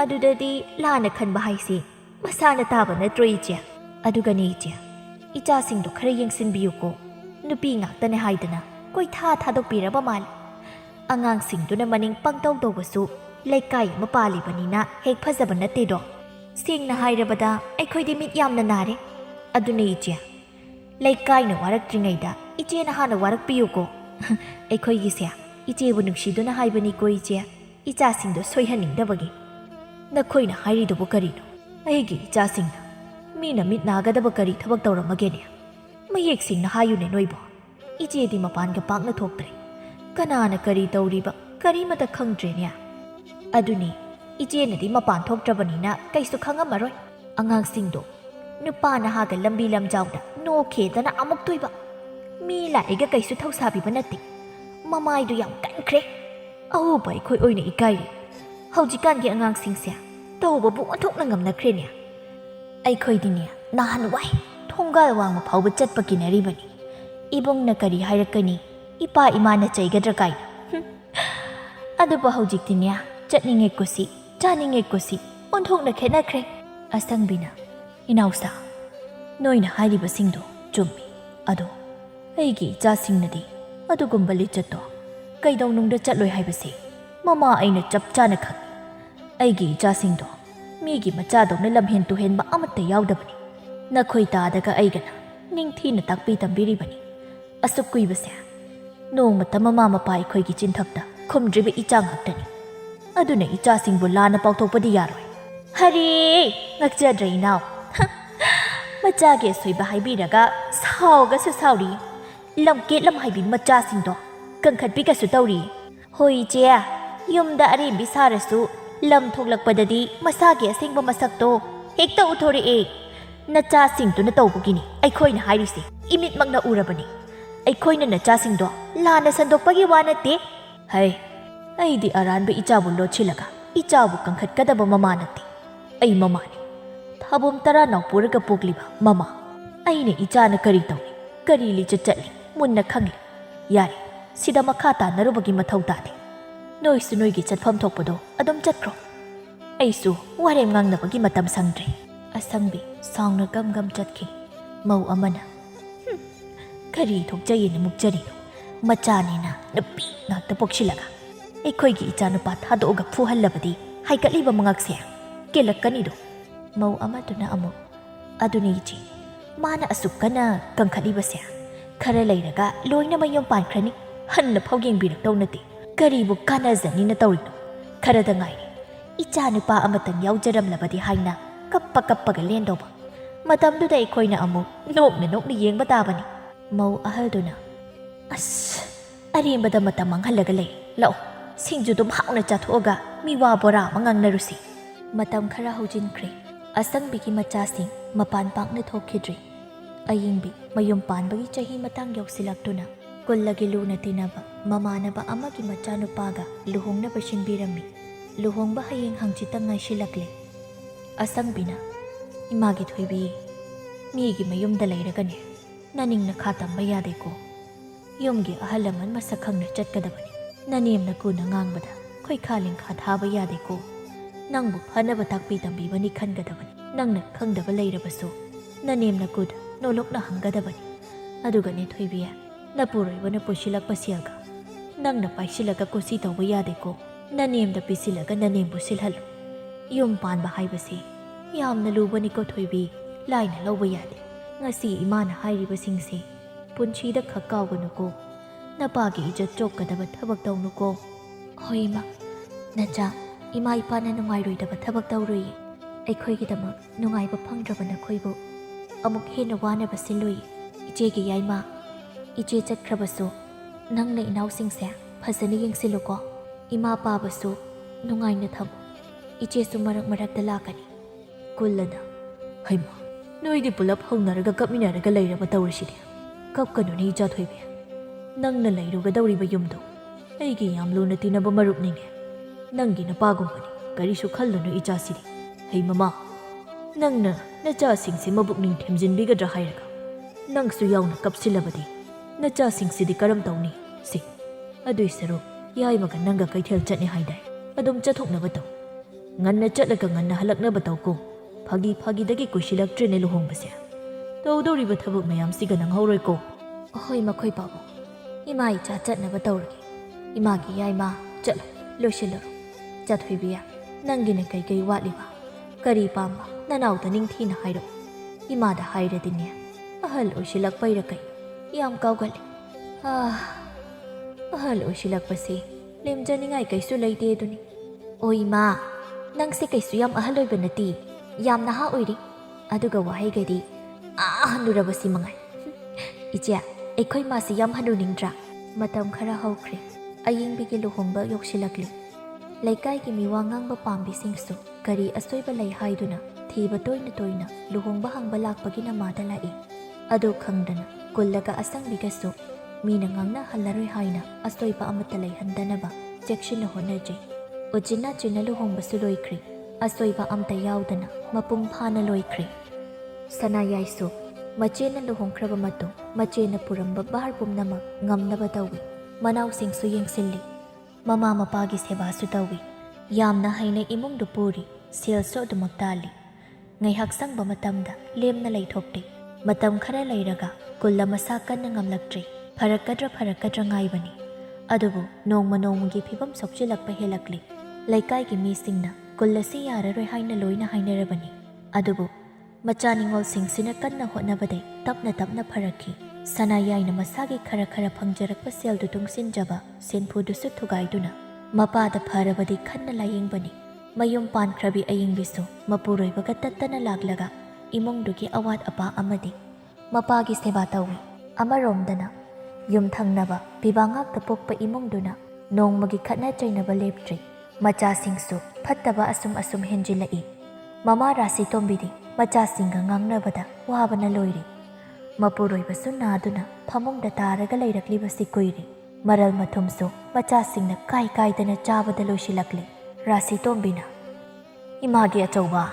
adudadi lana khanba haisi masana taba na troiche adugani iche icha singdo khare yengsinbiyuko nupi ngaktane haidana koi thadokpiraba mal angang singduna maning pangtaw tawbasu leikai mapalibanina hek phajaba nate do singna hairabada aikhoi mit yamna nare aduna iche leikai na warak tringaida iche na hana warak piyuko aikhoi gi sia iche bu nungsiduna haibani ko iche icha singdo soihaningdabagi nakhoi na hairidubu karino aigi icha singna mina mit nagadaba kari thabak tawramagene mayek singna hayune noibo iche di mapan ga pakna thoktre kanana kari tawriba kari mata khangdrenya aduni iche na di mapan thoktrabanina kaisu khangamaroi angang singdo nupa na haga lambi lamjawda no khedana amuk toiba mi laiga kaisu thausabi banati mamai du yam kankre au bai khoi oina ikai haujikan gi angang singsia tawba bu athokna ngamna khrenya ai khoi dinia nahan wai thongal wang phawba chatpa kinaribani ibong na kari hairakani ipa imana chaigadra kai aduba haujiktiniya chatninge kusi chaninge kusi onthokna khenakre asangbina inausa noina hairiba singdo chummi ado aigi cha singnadi adugumba lichatto kaidonungda chatloi haibase mama aina chapchana khang aigi cha singdo migi machadona lamhen tuhenba amatta yaudabani nakhoi tadaga aigana ningthina takpi tambiribani asuk kuibase nongmata mama mapa ikhoigi chinthakta khumdriba icha ngaktani aduna icha singbu lana pauthokpadi yaroi hari ngakjadrai naw machage soiba haibiraga sauga su sauri lamke lam haibi macha singdo kankhatpi ka su tauri hoi che yumda ari bisarasu lam thoklakpadadi masage asingba masakto hekta uthori e nacha singtu na tawbugini aikhoina hairisi imit magna urabani aikhoina nacha singdo lana sandokpagi wanate hai aidi aranba ichabu lochilaga ichabu kankhatkadaba mama nati ai mamani thabum tara naw puraga pokliba mama aine ichana kari tawi kari li chatli munna khangli yari sida makha tanarubagi mathau tade noisu noigi chatpham thokpado adum chatkro aisu warem ngangnabagi matam sangdre asangbi sangna gam chatki mau amana kari thokjayena mukjari machanina napi ngakta pokshilaga aikhoigi ichanupa thadoga phuhallabadi haikaliba mangakse kelakani do mau amaduna amu aduni ji mana asukana kankhalibase khara leiraga loina mayom pankrani hanna phawgeng birak tawnati ꯀꯔꯤꯕꯨ ꯀꯥꯟꯅꯖꯅꯤꯅ ꯇꯧꯔꯤꯅꯣ ꯈꯔꯗ ꯉꯥꯏꯔꯦ ꯏꯆꯥ ꯅꯨꯄꯥ ꯑꯃꯇꯪ ꯌꯥꯎꯖꯔꯝꯂꯕꯗꯤ ꯍꯥꯏꯅ ꯀꯞꯄꯒ ꯂꯦꯟꯗꯧꯕ ꯃꯇꯝꯗꯨꯗ ꯑꯩꯈꯣꯏꯅ ꯑꯃꯨꯛ ꯅꯣꯛꯅ ꯌꯦꯡꯕ ꯇꯥꯕꯅꯤ ꯃꯧ ꯑꯍꯜꯗꯨꯅ ꯑꯁ ꯑꯔꯦꯝꯕꯗ ꯃꯇꯝ ꯃꯥꯡꯍꯜꯂꯒ ꯂꯩ ꯂꯥꯛꯑꯣ ꯁꯤꯡꯖꯨꯗꯨꯝ ꯍꯥꯎꯅ ꯆꯥꯊꯣꯛꯑꯒ ꯃꯤꯋꯥ ꯕꯣꯔꯥ ꯑꯃ ꯉꯥꯡꯅꯔꯨꯁꯤ ꯃꯇꯝ ꯈꯔ ꯍꯧꯖꯤꯟꯈ꯭ꯔꯦ ꯑꯁꯪꯕꯤꯒꯤ ꯃꯆꯥꯁꯤꯡ ꯃꯄꯥꯟ ꯄꯥꯛꯅ ꯊꯣꯛꯈꯤꯗ꯭ꯔꯤ ꯑꯌꯤꯡꯕꯤ ꯃꯌꯨꯝ ꯄꯥꯟꯕꯒꯤ ꯆꯍꯤ ꯃꯇꯥꯡ ꯌꯧꯁꯤꯜꯂꯛꯇꯨꯅ ꯀꯨꯜꯂꯒꯤ ꯂꯨꯅ ꯇꯤꯟꯅꯕ ꯃꯃꯥꯟꯅꯕ ꯑꯃꯒꯤ ꯃꯆꯥꯅꯨꯄꯥꯒ ꯂꯨꯍꯣꯡꯅꯕ ꯁꯤꯟꯕꯤꯔꯝꯃꯤ ꯂꯨꯍꯣꯡꯕ ꯍꯌꯦꯡ ꯍꯪꯆꯤꯠꯇ ꯉꯥꯏꯁꯤꯜꯂꯛꯂꯦ ꯑꯁꯪꯕꯤꯅ ꯏꯃꯥꯒꯤ ꯊꯣꯏꯕꯤ ꯃꯤꯒꯤ ꯃꯌꯨꯝꯗ ꯂꯩꯔꯒꯅꯦ ꯅꯅꯤꯡ ꯅꯈꯥ ꯇꯝꯕ ꯌꯥꯗꯦꯀꯣ ꯌꯨꯝꯒꯤ ꯑꯍꯜ ꯂꯃꯟ ꯃꯁꯛ ꯈꯪꯅ ꯆꯠꯀꯗꯕꯅꯤ ꯅꯅꯦꯝꯅ ꯀꯨꯅ ꯉꯥꯡꯕꯗ ꯈꯣꯏꯈꯥ ꯂꯤꯡꯈꯥ ꯊꯥꯕ ꯌꯥꯗꯦꯀꯣ ꯅꯪꯕꯨ ꯐꯅꯕ ꯇꯥꯛꯄꯤ ꯇꯝꯕꯤꯕꯅꯤ ꯈꯟꯒꯗꯕꯅꯤ ꯅꯪꯅ ꯈꯪꯗꯕ ꯂꯩꯔꯕꯁꯨ ꯅꯅꯦꯝꯅ ꯀꯨꯗ ꯅꯣꯂꯣꯛꯅ ꯍꯪꯒꯗꯕꯅꯤ ꯑꯗꯨꯒꯅꯦ ꯊꯣꯏꯕꯤ ꯅꯄꯨꯔꯣꯏꯕꯅ ꯄꯨꯁꯤꯜꯂꯛꯄ ꯁꯦꯜꯒ ꯅꯪꯅ ꯄꯥꯏꯁꯤꯜꯂꯒ ꯀꯨꯁꯤ ꯇꯧꯕ ꯌꯥꯗꯦꯀꯣ ꯅꯅꯦꯝꯗ ꯄꯤꯁꯤꯜꯂꯒ ꯅꯅꯦꯝꯕꯨ ꯁꯤꯜꯍꯜꯂꯨ ꯌꯨꯝ ꯄꯥꯟꯕ ꯍꯥꯏꯕꯁꯤ ꯌꯥꯝꯅ ꯂꯨꯕꯅꯤꯀꯣ ꯊꯣꯏꯕꯤ ꯂꯥꯏꯅ ꯂꯧꯕ ꯌꯥꯗꯦ ꯉꯁꯤ ꯏꯃꯥꯅ ꯍꯥꯏꯔꯤꯕꯁꯤꯡꯁꯦ ꯄꯨꯟꯁꯤꯗ ꯈꯛ ꯀꯥꯎꯒꯅꯨꯀꯣ ꯅꯄꯥꯒꯤ ꯏꯖꯠ ꯆꯣꯞꯀꯗꯕ ꯊꯕꯛ ꯇꯧꯅꯨꯀꯣ ꯍꯣꯏ ꯏꯃꯥ ꯅꯆꯥ ꯏꯃꯥ ꯏꯄꯥꯅ ꯅꯨꯡꯉꯥꯏꯔꯣꯏꯗꯕ ꯊꯕꯛ ꯇꯧꯔꯣꯏꯌꯦ ꯑꯩꯈꯣꯏꯒꯤꯗꯃꯛ ꯅꯨꯡꯉꯥꯏꯕ ꯐꯪꯗ꯭ꯔꯕ ꯅꯈꯣꯏꯕꯨ ꯑꯃꯨꯛ ꯍꯦꯟꯅ ꯋꯥꯅꯕ ꯁꯤꯜꯂꯣꯏꯌꯦ ꯏꯆꯦꯒꯤ ꯌꯥꯏꯃ ꯏꯆꯦ ꯆꯠꯈ꯭ꯔꯕꯁꯨ ꯅꯪꯅ ꯏꯅꯥꯎꯁꯤꯡꯁꯦ ꯐꯖꯅ ꯌꯦꯡꯁꯤꯜꯂꯨꯀꯣ ꯏꯃꯥ ꯄꯥꯕꯁꯨ ꯅꯨꯡꯉꯥꯏꯅ ꯊꯝꯃꯨ ꯏꯆꯦꯁꯨ ꯃꯔꯛꯇ ꯂꯥꯛꯀꯅꯤ ꯀꯨꯜꯂꯅ ꯍꯩꯃꯥ ꯅꯣꯏꯗꯤ ꯄꯨꯂꯞ ꯍꯧꯅꯔꯒ ꯀꯞꯃꯤꯟꯅꯔꯒ ꯂꯩꯔꯕ ꯇꯧꯔꯤꯁꯤꯗꯤ ꯀꯞꯀꯅꯨꯅꯦ ꯏꯆꯥ ꯊꯣꯏꯕꯤ ꯅꯪꯅ ꯂꯩꯔꯨꯒꯗꯧꯔꯤꯕ ꯌꯨꯝꯗꯣ ꯑꯩꯒꯤ ꯌꯥꯝ ꯂꯨꯅ ꯇꯤꯟꯅꯕ ꯃꯔꯨꯞꯅꯤꯅꯦ ꯅꯪꯒꯤ ꯅꯄꯥꯒꯨꯝꯕꯅꯤ ꯀꯔꯤꯁꯨ ꯈꯜꯂꯨꯅꯨ ꯏꯆꯥꯁꯤꯗꯤ ꯍꯩ ꯃꯃꯥ ꯅꯪꯅ ꯅꯆꯥꯁꯤꯡꯁꯤ ꯃꯕꯨꯛꯅꯤꯡ ꯊꯦꯝꯖꯤꯟꯕꯤꯒꯗ꯭ꯔꯥ ꯍꯥꯏꯔꯒ ꯅꯪꯁꯨ ꯌꯥꯎꯅ ꯀꯞꯁꯤꯜꯂꯕꯗꯤ ꯅꯆꯥꯁꯤꯡꯁꯤꯗꯤ ꯀꯔꯝ ꯇꯧꯅꯤ ꯁꯤ ꯑꯗꯨꯏ ꯁꯔꯨꯛ ꯌꯥꯏꯃꯒ ꯅꯪꯒ ꯀꯩꯊꯦꯜ ꯆꯠꯅꯤ ꯍꯥꯏꯗꯥꯏ ꯑꯗꯨꯝ ꯆꯠꯊꯣꯛꯅꯕ ꯇꯧ ꯉꯟꯅ ꯆꯠꯂꯒ ꯉꯟꯅ ꯍꯜꯂꯛꯅꯕ ꯇꯧꯀꯣ ꯐꯥꯒꯤꯗꯒꯤ ꯀꯨꯏꯁꯤꯜꯂꯛꯇ꯭ꯔꯦꯅꯦ ꯂꯨꯍꯣꯡꯕꯁꯦ ꯇꯧꯗꯧꯔꯤꯕ ꯊꯕꯛ ꯃꯌꯥꯝꯁꯤꯒ ꯅꯪꯍꯧꯔꯣꯏꯀꯣ ꯍꯣꯏ ꯃꯈꯣꯏ ꯄꯥꯕꯨꯡ ꯏꯃꯥ ꯏꯆꯥ ꯆꯠꯅꯕ ꯇꯧꯔꯒꯦ ꯏꯃꯥꯒꯤ ꯌꯥꯏꯃ ꯆꯠꯂꯣ ꯂꯣꯏꯁꯤꯜꯂꯨꯔꯣ ꯆꯠꯊꯣꯏꯕꯤꯌꯥ ꯅꯪꯒꯤꯅ ꯀꯩ ꯋꯥꯠꯂꯤꯕ ꯀꯔꯤ ꯄꯥꯝꯕ ꯅꯅꯥꯎꯗ ꯅꯤꯡꯊꯤꯅ ꯍꯥꯏꯔꯛꯑꯣ ꯏꯃꯥꯗ ꯍꯥꯏꯔꯗꯤꯅꯦ ꯑꯍꯜ ꯑꯣꯏꯁꯤꯜꯂꯛꯄꯩꯔ ꯀꯩ ꯌꯥꯝ ꯀꯥꯎꯒꯜꯂꯤ ꯑꯍꯜ ꯑꯣꯏꯁꯤꯜꯂꯛꯄꯁꯤ ꯂꯦꯝꯖꯅꯤꯡꯉꯥꯏ ꯀꯩꯁꯨ ꯂꯩꯇꯦ ꯑꯗꯨꯅꯤ ꯑꯣ ꯏꯃꯥ ꯅꯪꯁꯦ ꯀꯩꯁꯨ ꯌꯥꯝ ꯑꯍꯜ ꯑꯣꯏꯕ ꯅꯠꯇꯦ ꯌꯥꯝ ꯅꯍꯥ ꯑꯣꯏꯔꯤ ꯑꯗꯨꯒ ꯋꯥꯍꯩꯒꯗꯤ ꯍꯟꯅꯨꯔꯕꯁꯤ ꯃꯉꯥꯏ ꯏꯆꯦ ꯑꯩꯈꯣꯏ ꯃꯥꯁꯤ ꯌꯥꯝ ꯍꯟꯅꯨꯅꯤꯡꯗ꯭ꯔꯥ ꯃꯇꯝ ꯈꯔ ꯍꯧꯈ꯭ꯔꯦ ꯑꯌꯤꯡꯕꯤꯒꯤ ꯂꯨꯍꯣꯡꯕ ꯌꯧꯁꯤꯜꯂꯛꯂꯤ ꯂꯩꯀꯥꯏꯒꯤ ꯃꯤꯋꯥ ꯉꯥꯡꯕ ꯄꯥꯝꯕꯤꯁꯤꯡꯁꯨ ꯀꯔꯤ ꯑꯁꯣꯏꯕ ꯂꯩ ꯍꯥꯏꯗꯨꯅ ꯊꯤꯕ ꯇꯣꯏꯅ ꯂꯨꯍꯣꯡꯕ ꯍꯪꯕ ꯂꯥꯛꯄꯒꯤ ꯅꯃꯥꯗ ꯂꯥꯛꯏ ꯑꯗꯨ ꯈꯪꯗꯅ ꯀꯨꯜꯂꯒ ꯑꯁꯪꯕꯤꯒꯁꯨ ꯃꯤꯅ ꯉꯥꯡꯅꯍꯜꯂꯔꯣꯏ ꯍꯥꯏꯅ ꯑꯁꯣꯏꯕ ꯑꯃꯠꯇ ꯂꯩꯍꯟꯗꯅꯕ ꯆꯦꯛꯁꯤꯟꯅ ꯍꯣꯠꯅꯖꯩ ꯎꯆꯤꯟꯅ ꯂꯨꯍꯣꯡꯕꯁꯨ ꯂꯣꯏꯈ꯭ꯔꯤ ꯑꯁꯣꯏꯕ ꯑꯝꯇ ꯌꯥꯎꯗꯅ ꯃꯄꯨꯡ ꯐꯥꯅ ꯂꯣꯏꯈ꯭ꯔꯤ ꯁꯅꯥꯌꯥꯏꯁꯨ ꯃꯆꯦꯅ ꯂꯨꯍꯣꯡꯈ꯭ꯔꯕ ꯃꯇꯨꯡ ꯃꯆꯦꯅ ꯄꯨꯔꯝꯕ ꯚꯥꯔ ꯄꯨꯝꯅꯃꯛ ꯉꯝꯅꯕ ꯇꯧꯏ ꯃꯅꯥꯎꯁꯤꯡꯁꯨ ꯌꯦꯡꯁꯤꯜꯂꯤ ꯃꯃꯥ ꯃꯄꯥꯒꯤ ꯁꯦꯕꯥꯁꯨ ꯇꯧꯏ ꯌꯥꯝꯅ ꯍꯩꯅ ꯏꯃꯨꯡꯗꯨ ꯄꯨꯔꯤ ꯁꯦꯜꯁꯨ ꯑꯗꯨꯃꯛ ꯇꯥꯜꯂꯤ ꯉꯥꯏꯍꯥꯛ ꯁꯪꯕ ꯃꯇꯝꯗ ꯂꯦꯝꯅ ꯂꯩꯊꯣꯛꯇꯦ ꯃꯇꯝ ꯈꯔ ꯂꯩꯔꯒ ꯀꯨꯜꯂ ꯃꯁꯥ ꯀꯟꯅ ꯉꯝꯂꯛꯇ꯭ꯔꯤ ꯐꯔꯛꯀꯗ꯭ꯔꯥ ꯉꯥꯏꯕꯅꯤ ꯑꯗꯨꯕꯨ ꯅꯣꯡꯃꯒꯤ ꯐꯤꯕꯝ ꯁꯣꯛꯆꯤꯜꯂꯛꯄ ꯍꯦꯜꯂꯛꯂꯤ ꯂꯩꯀꯥꯏꯒꯤ ꯃꯤꯁꯤꯡꯅ ꯀꯨꯜꯂꯁꯤ ꯌꯥꯔꯔꯣꯏ ꯍꯥꯏꯅ ꯂꯣꯏꯅ ꯍꯥꯏꯅꯔꯕꯅꯤ ꯑꯗꯨꯕꯨ ꯃꯆꯥ ꯅꯤꯡꯉꯣꯜꯁꯤꯡꯁꯤꯅ ꯀꯟꯅ ꯍꯣꯠꯅꯕꯗꯩ ꯇꯞꯅ ꯐꯔꯛꯈꯤ ꯁꯅꯥꯌꯥꯏꯅ ꯃꯁꯥꯒꯤ ꯈꯔ ꯐꯪꯖꯔꯛꯄ ꯁꯦꯜꯗꯨ ꯇꯨꯡꯁꯤꯟꯖꯕ ꯁꯦꯟꯐꯨꯗꯨꯁꯨ ꯊꯨꯒꯥꯏꯗꯨꯅ ꯃꯄꯥꯗ ꯐꯔꯕꯗꯤ ꯈꯟꯅ ꯂꯥꯌꯦꯡꯕꯅꯤ ꯃꯌꯨꯝ ꯄꯥꯟꯈ꯭ꯔꯕꯤ ꯑꯌꯤꯡꯕꯤꯁꯨ ꯃꯄꯨꯔꯣꯏꯕꯒ ꯇꯠꯇꯅ ꯂꯥꯛꯂꯒ ꯏꯃꯨꯡꯗꯨꯒꯤ ꯑꯋꯥꯠ ꯑꯄꯥ ꯑꯃꯗꯤ ꯃꯄꯥꯒꯤ ꯁꯦꯕꯥ ꯇꯧꯏ ꯑꯃꯔꯣꯝꯗꯅ ꯌꯨꯝꯊꯪꯅꯕ ꯄꯤꯕꯥ ꯉꯥꯛꯇ ꯄꯣꯛꯄ ꯏꯃꯨꯡꯗꯨꯅ ꯅꯣꯡꯃꯒꯤ ꯈꯠꯅ ꯆꯩꯅꯕ ꯂꯦꯞꯇ꯭ꯔꯤ ꯃꯆꯥꯁꯤꯡꯁꯨ ꯐꯠꯇꯕ ꯑꯁꯨꯝ ꯍꯦꯟꯖꯤꯜꯂꯛꯏ ꯃꯃꯥ ꯔꯥꯁꯤꯇꯣꯝꯕꯤꯗꯤ ꯃꯆꯥꯁꯤꯡꯒ ꯉꯥꯡꯅꯕꯗ ꯋꯥꯕꯅ ꯂꯣꯏꯔꯤ ꯃꯄꯨꯔꯣꯏꯕꯁꯨ ꯅꯥꯗꯨꯅ ꯐꯃꯨꯡꯗ ꯇꯥꯔꯒ ꯂꯩꯔꯛꯂꯤꯕꯁꯤ ꯀꯨꯏꯔꯤ ꯃꯔꯜ ꯃꯊꯨꯝꯁꯨ ꯃꯆꯥꯁꯤꯡꯅ ꯀꯥꯏꯗꯅ ꯆꯥꯕꯗ ꯂꯣꯏꯁꯤꯜꯂꯛꯂꯤ ꯔꯥꯁꯤꯇꯣꯝꯕꯤꯅ ꯏꯃꯥꯒꯤ ꯑꯆꯧꯕ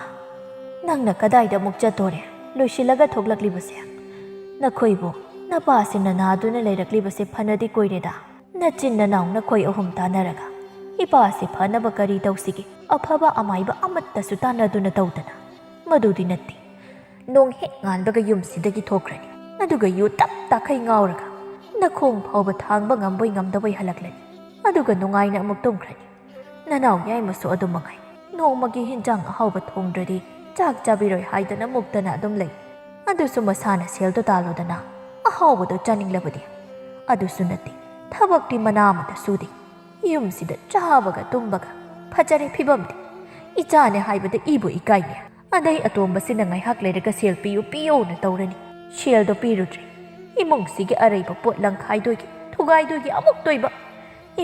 ꯅꯪꯅ ꯀꯗꯥꯏꯗ ꯑꯃꯨꯛ ꯆꯠꯇꯣꯔꯦ ꯂꯣꯏꯁꯤꯜꯂꯒ ꯊꯣꯛꯂꯛꯂꯤꯕꯁꯦ ꯅꯈꯣꯏꯕꯨ ꯅꯄꯥꯁꯤꯡꯅ ꯅꯥꯗꯨꯅ ꯂꯩꯔꯛꯂꯤꯕꯁꯦ ꯐꯅꯗꯤ ꯀꯨꯏꯔꯦꯗ ꯅꯆꯤꯟ ꯅꯅꯥꯎ ꯅꯈꯣꯏ ꯑꯍꯨꯝ ꯇꯥꯟꯅꯔꯒ ꯏꯄꯥꯁꯤ ꯐꯅꯕ ꯀꯔꯤ ꯇꯧꯁꯤꯒꯦ ꯑꯐꯕ ꯑꯃꯥꯏꯕ ꯑꯃꯠꯇꯁꯨ ꯇꯥꯟꯅꯗꯨꯅ ꯇꯧꯗꯅ ꯃꯗꯨꯗꯤ ꯅꯠꯇꯦ ꯅꯣꯡ ꯍꯦꯛ ꯉꯥꯟꯕꯒ ꯌꯨꯝꯁꯤꯗꯒꯤ ꯊꯣꯛꯈ꯭ꯔꯅꯤ ꯑꯗꯨꯒ ꯌꯨ ꯇꯥꯈꯩ ꯉꯥꯎꯔꯒ ꯅꯈꯣꯡ ꯐꯥꯎꯕ ꯊꯥꯡꯕ ꯉꯝꯕꯣꯏ ꯉꯝꯗꯕꯣꯏ ꯍꯜꯂꯛꯂꯅꯤ ꯑꯗꯨꯒ ꯅꯨꯡꯉꯥꯏꯅ ꯑꯃꯨꯛ ꯇꯨꯝꯈ꯭ꯔꯅꯤ ꯅꯅꯥꯎ ꯌꯥꯏꯃꯁꯨ ꯑꯗꯨꯝ ꯃꯉꯥꯏ ꯅꯣꯡꯃꯒꯤ ꯍꯤꯟꯖꯥꯡ ꯑꯍꯥꯎꯕ ꯊꯣꯡꯗ꯭ꯔꯗꯤ ꯆꯥꯛ ꯆꯥꯕꯤꯔꯣꯏ ꯍꯥꯏꯗꯅ ꯃꯨꯛꯇꯅ ꯑꯗꯨം ꯂꯩ ꯑꯗꯨꯁꯨ ꯃꯁꯥꯅ ꯁꯦꯜꯗꯣ ꯇꯥꯜꯂꯣꯗꯅ ꯑꯍꯥꯎꯕꯗꯣ ꯆꯥꯅꯤꯡꯂꯕꯗꯤ ꯑꯗꯨꯁꯨ ꯅꯠꯇꯦ ꯊꯕꯛꯇꯤ ꯃꯅꯥ ꯑꯃꯇ ꯁꯨꯗꯦ ꯌꯨꯝꯁꯤꯗ ꯆꯥꯕꯒ ꯇꯨꯝꯕꯒ ꯐꯖꯔꯦ ꯐꯤꯕꯝꯗꯤ ꯏꯆꯥꯅꯦ ꯍꯥꯏꯕꯗ ꯏꯕꯨ ꯏꯀꯥꯏꯅꯦ ꯑꯗꯩ ꯑꯇꯣꯝꯕꯁꯤꯅ ꯉꯥꯏꯍꯥꯛ ꯂꯩꯔꯒ ꯁꯦꯜ ꯄꯤꯌꯨ ꯄꯤꯌꯣꯅ ꯇꯧꯔꯅꯤ ꯁꯦꯜꯗꯣ ꯄꯤꯔꯨꯗ꯭ꯔꯤ ꯏꯃꯨꯡꯁꯤꯒꯤ ꯑꯔꯩꯕ ꯄꯣꯠ ꯂꯪꯈꯥꯏꯗꯣꯏꯒꯤ ꯊꯨꯒꯥꯏꯗꯣꯏꯒꯤ ꯑꯃꯨꯛ ꯇꯣꯏꯕ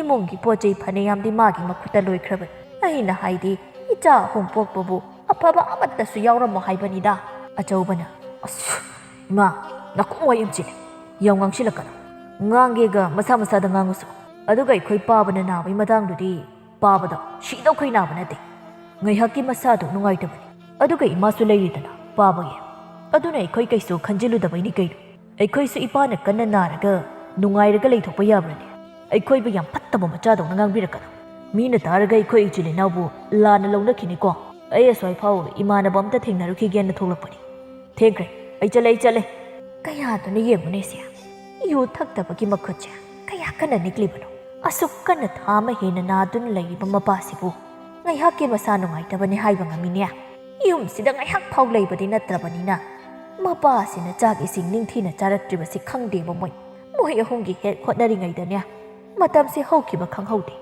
ꯏꯃꯨꯡꯒꯤ ꯄꯣꯠ ꯆꯩ ꯐꯅꯌꯥꯝꯗꯤ ꯃꯥꯒꯤ ꯃꯈꯨꯠꯇ ꯂꯣꯏꯈ꯭ꯔꯕꯅꯤ ꯑꯩꯅ ꯍꯥꯏꯗꯤ ꯏꯆꯥ ꯑꯍꯨꯝ ꯄꯣꯛꯄꯕꯨ ꯑꯐꯕ ꯑꯃꯠꯇꯁꯨ ꯌꯥꯎꯔꯝꯃꯣ ꯍꯥꯏꯕꯅꯤꯗ ꯑꯆꯧꯕꯅ ꯑꯁ ꯏꯃꯥ ꯅꯀꯣꯡ ꯋꯥ ꯌꯥꯝ ꯆꯤꯜꯂꯦ ꯌꯥꯝ ꯉꯥꯡꯁꯤꯜꯂꯛꯀꯅꯨ ꯉꯥꯡꯒꯦꯒ ꯃꯁꯥ ꯃꯁꯥꯗ ꯉꯥꯡꯉꯨꯁꯨ ꯑꯗꯨꯒ ꯑꯩꯈꯣꯏ ꯄꯥꯕꯅ ꯅꯥꯕꯒꯤ ꯃꯇꯥꯡꯗꯨꯗꯤ ꯄꯥꯕꯗ ꯁꯤꯗꯧꯈꯩ ꯅꯥꯕ ꯅꯠꯇꯦ ꯉꯥꯏꯍꯥꯛꯀꯤ ꯃꯁꯥꯗꯣ ꯅꯨꯡꯉꯥꯏꯇꯕꯅꯤ ꯑꯗꯨꯒ ꯏꯃꯥꯁꯨ ꯂꯩꯔꯤꯗꯅ ꯄꯥꯕꯒꯤ ꯑꯗꯨꯅ ꯑꯩꯈꯣꯏ ꯀꯩꯁꯨ ꯈꯟꯖꯤꯜꯂꯨꯗꯕꯩꯅꯤ ꯀꯩꯅꯣ ꯑꯩꯈꯣꯏꯁꯨ ꯏꯄꯥꯅ ꯀꯟꯅ ꯅꯥꯔꯒ ꯅꯨꯡꯉꯥꯏꯔꯒ ꯂꯩꯊꯣꯛꯄ ꯌꯥꯕ꯭ꯔꯅꯦ ꯑꯩꯈꯣꯏꯕꯨ ꯌꯥꯝ ꯐꯠꯇꯕ ꯃꯆꯥꯗꯧꯅ ꯉꯥꯡꯕꯤꯔꯛꯀꯅꯨ ꯃꯤꯅ ꯇꯥꯔꯒ ꯑꯩꯈꯣꯏ ꯏꯆꯤꯜ ꯏꯅꯥꯎꯕꯨ ꯂꯥꯟꯅ ꯂꯧꯅꯈꯤꯅꯤꯀꯣ ꯑꯩ ꯑꯁ꯭ꯋꯥꯏ ꯐꯥꯎꯕ ꯏꯃꯥꯟꯅꯕ ꯑꯝꯇ ꯊꯦꯡꯅꯔꯨꯈꯤꯒꯦꯅ ꯊꯣꯛꯂꯛꯄꯅꯤ ꯊꯦꯡꯈ꯭ꯔꯦ ꯑꯩ ꯆꯠꯂꯦ ꯀꯌꯥꯗꯨꯅ ꯌꯦꯡꯉꯨꯅꯦꯁꯦ ꯌꯨ ꯊꯛꯇꯕꯒꯤ ꯃꯈꯨꯠꯁꯦ ꯀꯌꯥ ꯀꯟꯅ ꯅꯤꯛꯂꯤꯕꯅꯣ ꯑꯁꯨꯛ ꯀꯟꯅ ꯊꯥ ꯑꯃ ꯍꯦꯟꯅ ꯅꯥꯗꯨꯅ ꯂꯩꯔꯤꯕ ꯃꯄꯥꯁꯤꯕꯨ ꯉꯥꯏꯍꯥꯛꯀꯤ ꯃꯁꯥ ꯅꯨꯡꯉꯥꯏꯇꯕꯅꯤ ꯍꯥꯏꯕ ꯉꯝꯃꯤꯅꯦ ꯌꯨꯝꯁꯤꯗ ꯉꯥꯏꯍꯥꯛ ꯐꯥꯎ ꯂꯩꯕꯗꯤ ꯅꯠꯇ꯭ꯔꯕꯅꯤꯅ ꯃꯄꯥꯁꯤꯅ ꯆꯥꯛ ꯏꯁꯤꯡ ꯅꯤꯡꯊꯤꯅ ꯆꯥꯔꯛꯇ꯭ꯔꯤꯕꯁꯤ ꯈꯪꯗꯦꯕ ꯃꯣꯏ ꯑꯍꯨꯝꯒꯤ ꯍꯦꯛ ꯍꯣꯠꯅꯔꯤꯉꯩꯗꯅꯦ ꯃꯇꯝꯁꯤ ꯍꯧꯈꯤꯕ ꯈꯪꯍꯧꯗꯦ